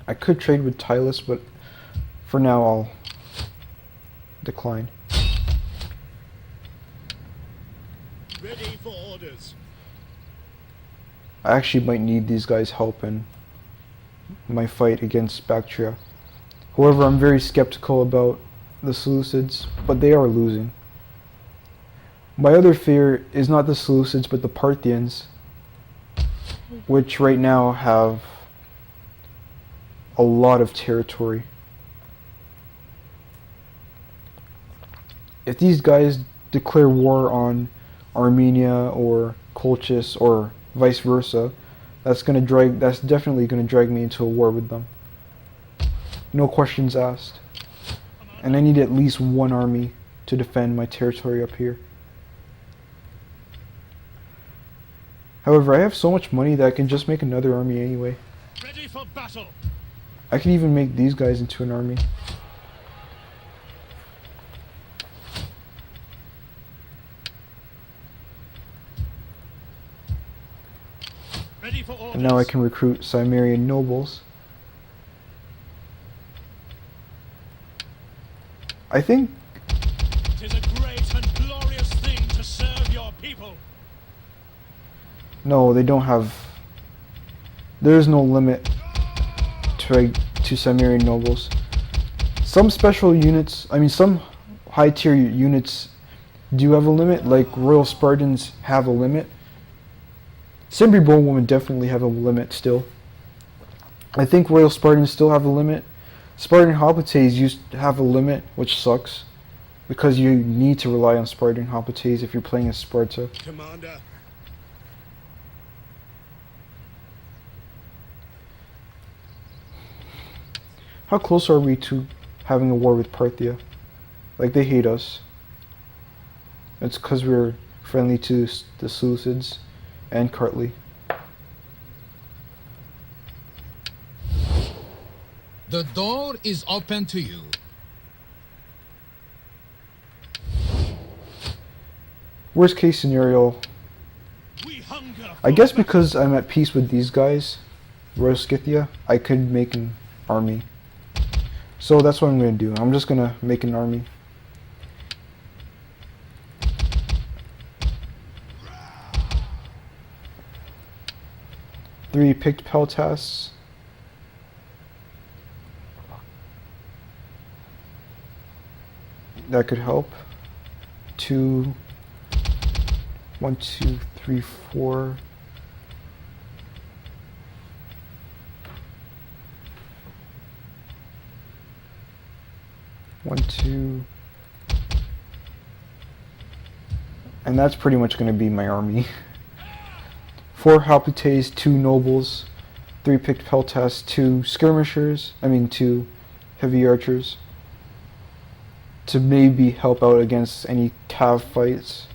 I could trade with Tylus, but for now I'll decline. Ready for orders. I actually might need these guys' help in my fight against Bactria. However, I'm very skeptical about the Seleucids, but they are losing. My other fear is not the Seleucids, but the Parthians, which right now have a lot of territory. If these guys declare war on Armenia or Colchis or vice versa, that's definitely gonna drag me into a war with them. No questions asked. And I need at least one army to defend my territory up here. However, I have so much money that I can just make another army anyway. Ready for battle. I can even make these guys into an army. Ready for orders. And now I can recruit Cimmerian nobles. I think It is a great and glorious thing to serve your people. no, they don't have. There is no limit to Cimmerian nobles. Some special units, I mean, some high tier units do have a limit. Like Royal Spartans have a limit. Cimbri Bowwomen definitely have a limit still. I think Royal Spartans still have a limit. Spartan Hoplites used to have a limit, which sucks, because you need to rely on Spartan Hoplites if you're playing as Sparta. Commander. How close are we to having a war with Parthia? Like, they hate us. It's because we're friendly to the Seleucids and Kartli. The door is open to you. Worst case scenario, We hunger I for guess because I'm at peace with these guys, Royal Scythia, I could make an army. So that's what I'm going to do. I'm just going to make an army. Three picked peltasts. That could help. 2, 1, 2, 3, 4. One, two. And that's pretty much going to be my army. 4 Hoplites, 2 nobles, 3 picked peltasts, 2 skirmishers, 2 heavy archers. To maybe help out against any cav fights.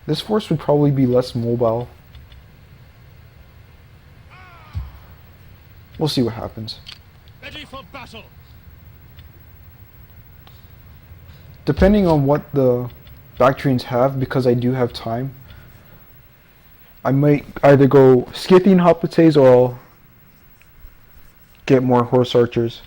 This force would probably be less mobile. We'll see what happens. ready for battle. Depending on what the Bactrians have, because I do have time, I might either go Scythian Hoplites or I'll get more horse archers.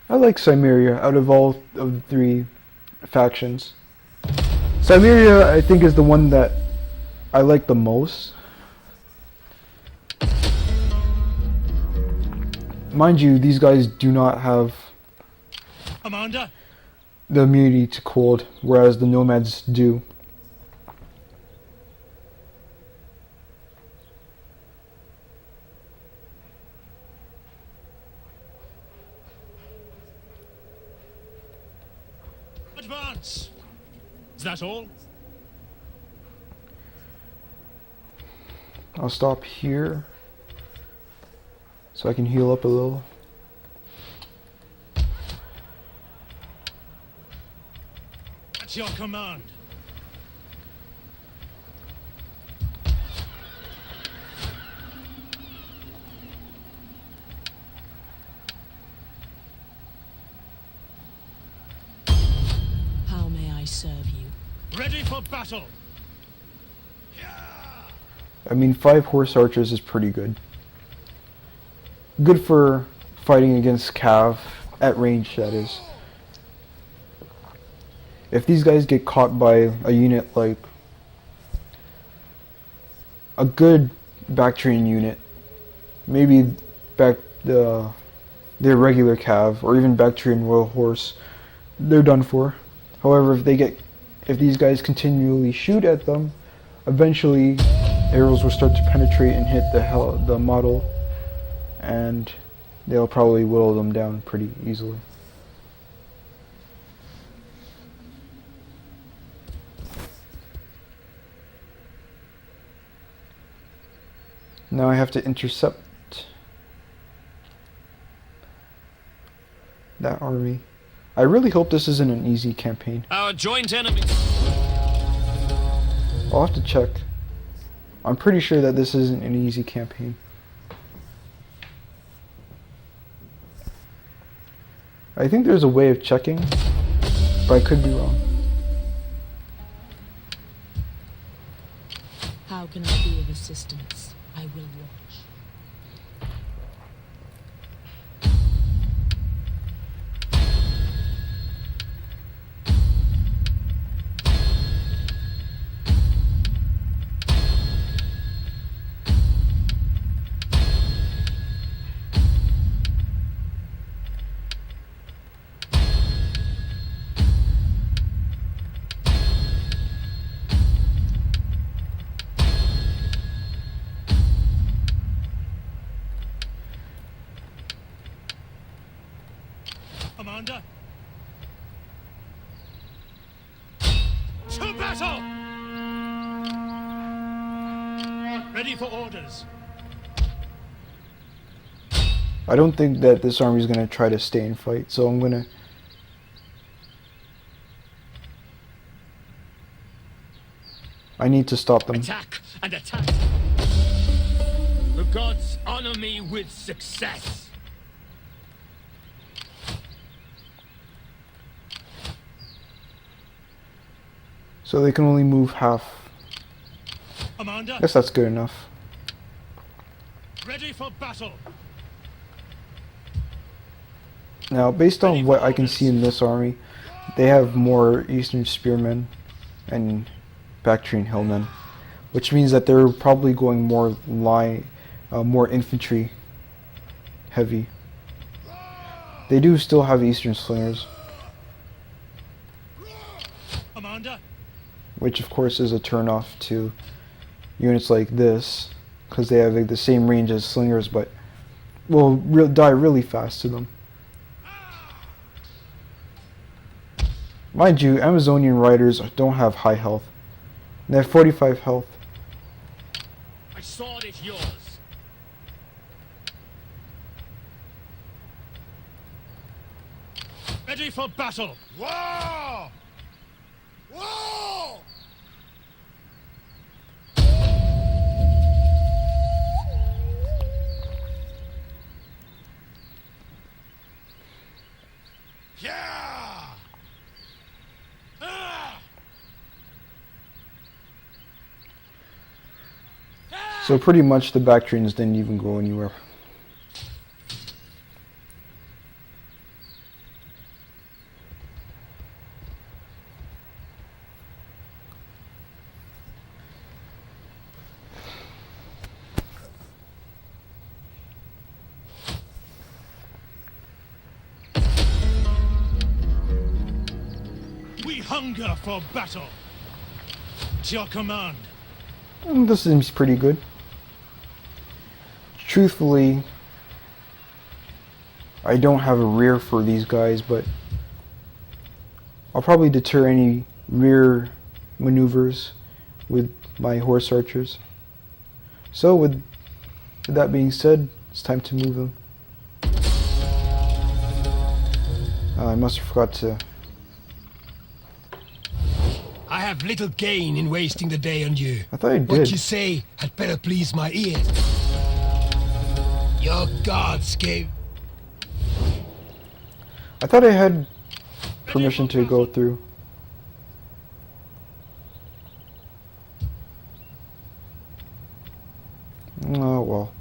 I like Cimmeria out of all of the 3 factions. Cimmeria, I think, is the one that I like the most. Mind you, these guys do not have Commander. the immunity to cold, whereas the nomads do. Advance. that all? I'll stop here so I can heal up a little. At your command. How may I serve you? Ready for battle. I mean, 5 horse archers is pretty good. Good for fighting against cav, at range that is. If these guys get caught by a unit like a good Bactrian unit, maybe their regular cav or even Bactrian royal horse, they're done for. However, if these guys continually shoot at them, eventually arrows will start to penetrate and hit the model, and they'll probably whittle them down pretty easily. Now I have to intercept that army. I really hope this isn't an easy campaign. Our joint enemy. I'll have to check. I'm pretty sure that this isn't an easy campaign. I think there's a way of checking, but I could be wrong. How can I be of assistance? I will watch. Commander. To battle! Ready for orders. I don't think that this army is going to try to stay and fight, so I'm going to... I need to stop them. Attack and attack. The gods honor me with success. So they can only move half. Commander. I guess that's good enough. Ready for battle. Now, based on what I can see in this army, they have more Eastern Spearmen and Bactrian Hillmen, which means that they're probably going more more infantry heavy. They do still have Eastern Slingers, Commander. which of course is a turn-off to units like this, because they have like the same range as Slingers, but will die really fast to them. Mind you, Amazonian riders don't have high health. They have 45 health. My sword is yours. Ready for battle. War! War! Yeah! Ah! So pretty much the Bactrians didn't even go anywhere. We hunger for battle. To your command. This seems pretty good. Truthfully, I don't have a rear for these guys, but I'll probably deter any rear maneuvers with my horse archers. So with that being said, it's time to move them. I must have forgot to... I have little gain in wasting the day on you. I thought I What you did. say had better please my ears. Your gods gave... I thought I had permission to go through. Oh well.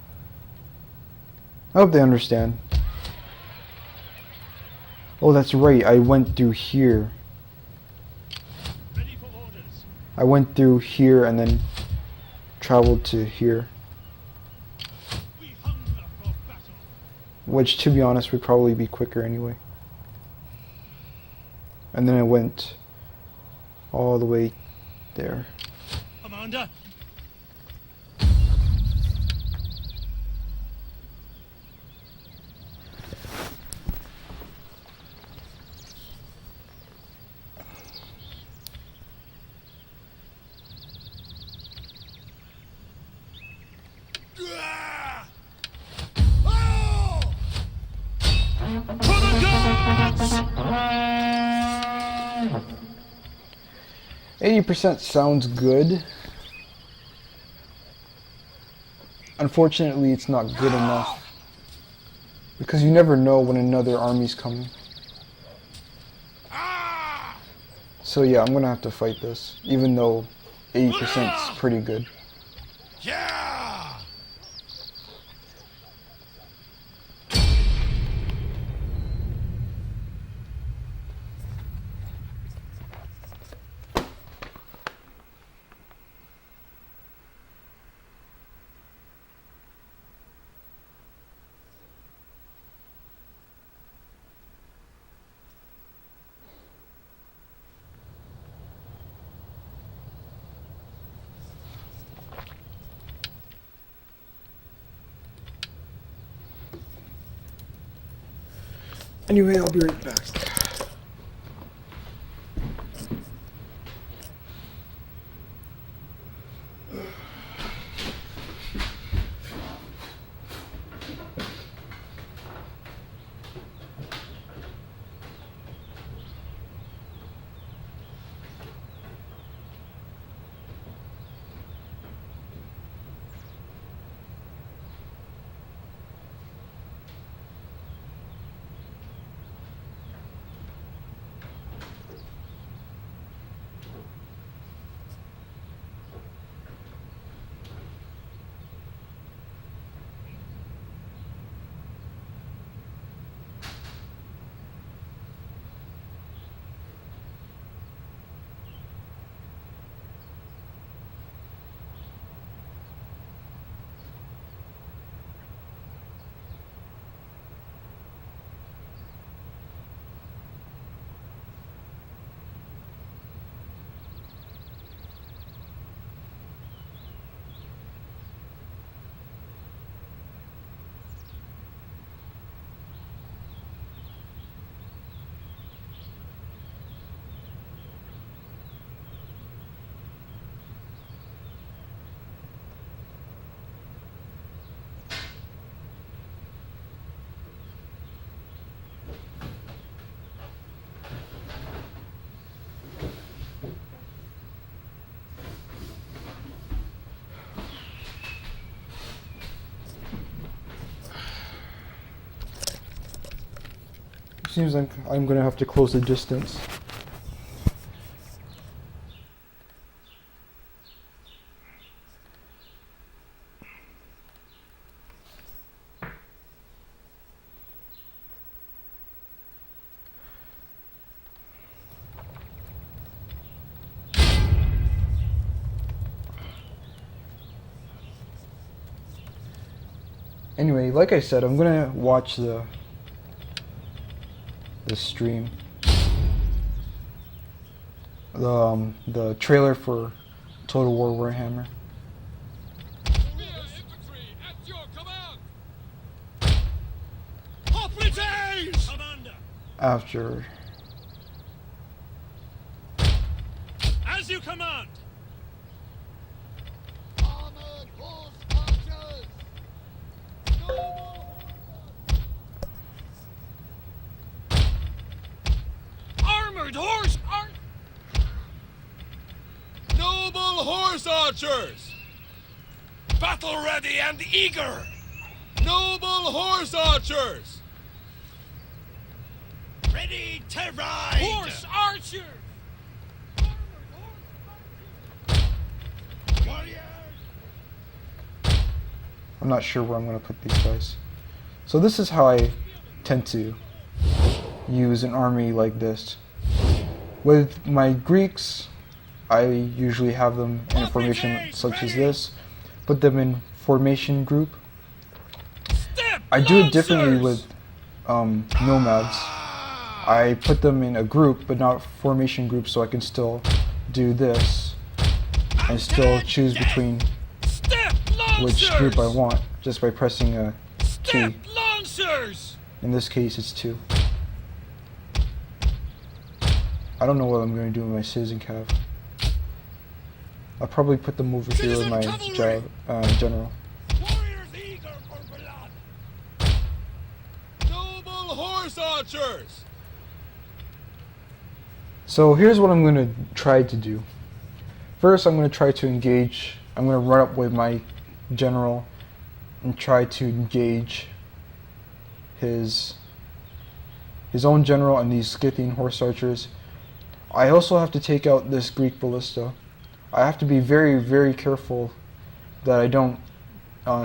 I hope they understand. Oh, that's right. I went through here. Ready for orders. I went through here and then traveled to here. We hunger for battle. Which, to be honest, would probably be quicker anyway. And then I went all the way there. Commander, Ah! Oh! for the gods! 80% sounds good. Unfortunately, it's not good enough. Because you never know when another army's coming. Ah! So yeah, I'm gonna have to fight this. Even though 80% is pretty good. Yeah! Anyway, I'll be right back. Seems like I'm gonna have to close the distance. Anyway, like I said, I'm gonna watch the stream. The trailer for Total War Warhammer. Infantry at your command! Hoplites! Commander, After as you command! horse archers! Battle ready and eager! Noble horse archers! Ready to ride! Horse archers! Warriors! I'm not sure where I'm going to put these guys. So this is how I tend to use an army like this. With my Greeks, I usually have them in a formation such as this. Put them in formation group. I do it differently with nomads. I put them in a group, but not formation group, so I can still do this and still choose between which group I want just by pressing a key. In this case, it's 2. I don't know what I'm going to do with my citizen cav. I'll probably put them over here with my general. Warriors eager for blood! Noble horse archers! So here's what I'm going to try to do. First, I'm going to try to engage. I'm going to run up with my general and try to engage his own general and these Scythian horse archers. I also have to take out this Greek ballista. I have to be very, very careful that I don't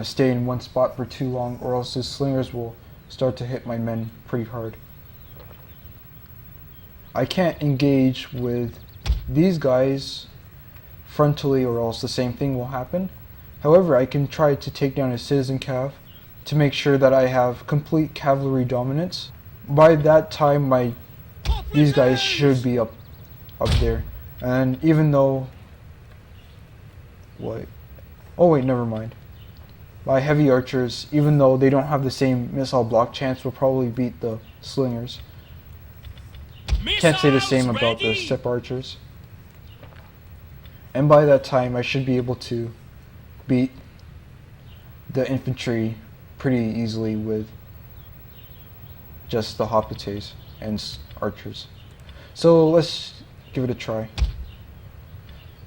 stay in one spot for too long, or else his slingers will start to hit my men pretty hard. I can't engage with these guys frontally, or else the same thing will happen. However, I can try to take down his citizen cav to make sure that I have complete cavalry dominance. By that time, these guys should be up there. And even though... What? Oh wait, never mind. My heavy archers, even though they don't have the same missile block chance, will probably beat the slingers. Can't say the same about the steppe archers. And by that time, I should be able to beat the infantry pretty easily with just the hoplites and archers. So let's give it a try.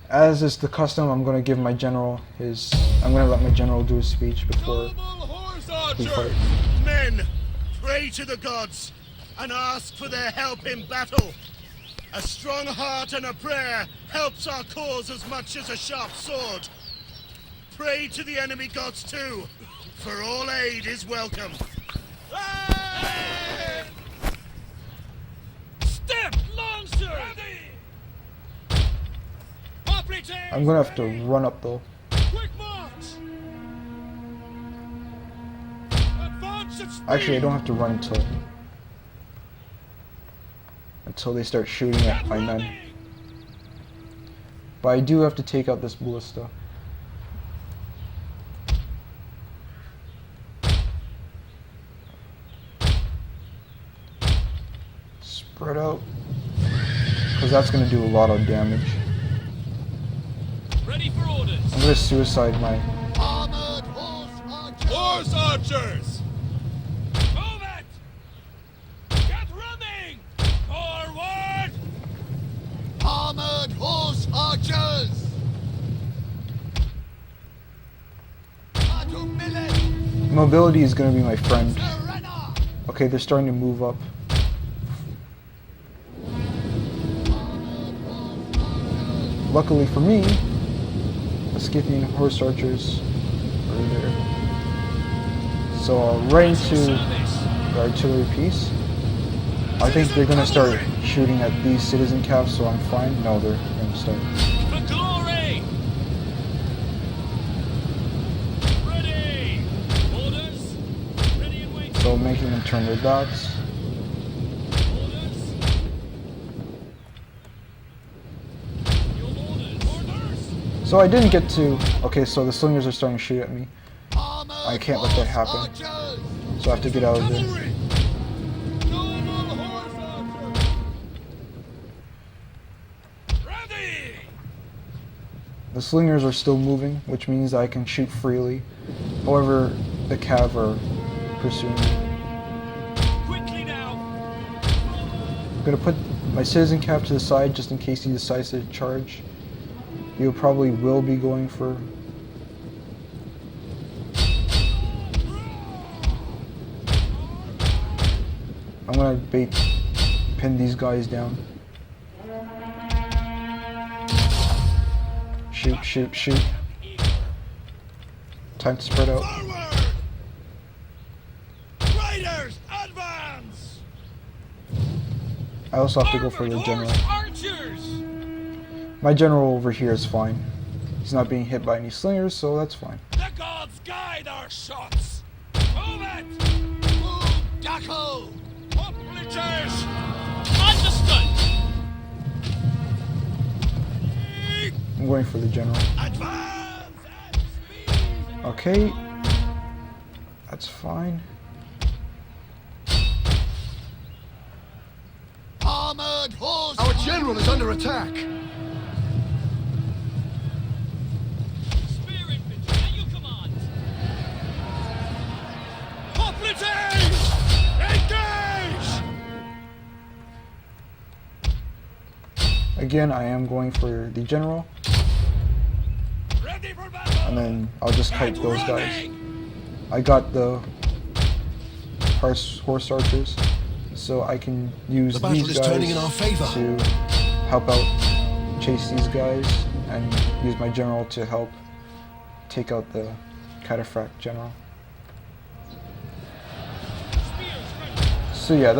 As is the custom, I'm going to give my general I'm going to let my general do his speech before we fight. Men, pray to the gods and ask for their help in battle. A strong heart and a prayer helps our cause as much as a sharp sword. Pray to the enemy gods too, for all aid is welcome. Step Lancers! I'm going to have to run up though. Quick march! Advance at speed! Actually, I don't have to run until they start shooting at my men. But I do have to take out this ballista. Spread out, because that's going to do a lot of damage. Ready for orders. I'm going to suicide my... Armored horse archers! Move it! Get running! Forward! Armored horse archers! Mobility is going to be my friend. Okay, they're starting to move up. Luckily for me, the Scythian horse archers are there. So right into the artillery piece. I think they're going to start shooting at these citizen cavs, so I'm fine. No, they're going to start. For glory! Ready! Orders! Ready and waiting! So making them turn their backs. Orders! Your orders! Orders! So I didn't get to... Okay, so the slingers are starting to shoot at me. I can't let that happen. So I have to get out of there. Ready! The slingers are still moving, which means I can shoot freely. However, the cav are pursuing me. Quickly now! I'm gonna put my citizen cav to the side just in case he decides to charge. He probably will be going for... I'm gonna pin these guys down. Shoot, shoot, shoot. Time to spread out. Forward! Raiders, advance! I also have to go for the general. Archers! My general over here is fine. He's not being hit by any slingers, so that's fine. The gods guide our shots! Move it! Move, Daco! Hoplites! Understood! I'm going for the general. Advance at speed! Okay. That's fine. Armored horse! Our general is under attack. Spear infantry, at your command! Hoplites! Engage! Again, I am going for the general, Ready for battle! and then I'll just kite And those guys. running! I got the horse archers, so I can use The battle these is guys turning in our favor. to help out chase these guys, and use my general to help take out the cataphract general. So yeah,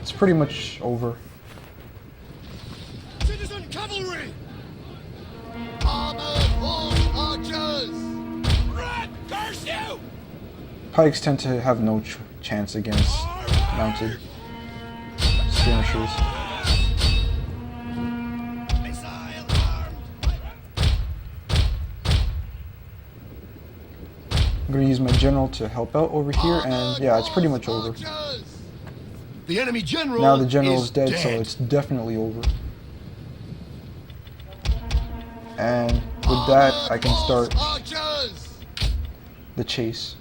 it's pretty much over. Citizen cavalry! Armored horse archers! Run! Curse you! Pikes tend to have no chance against mounted skirmishers. Missile armed! I'm going to use my general to help out over here, and yeah, it's pretty much over. The enemy general Now the general is is dead, so it's definitely over. And with that, I can start Archers! the chase.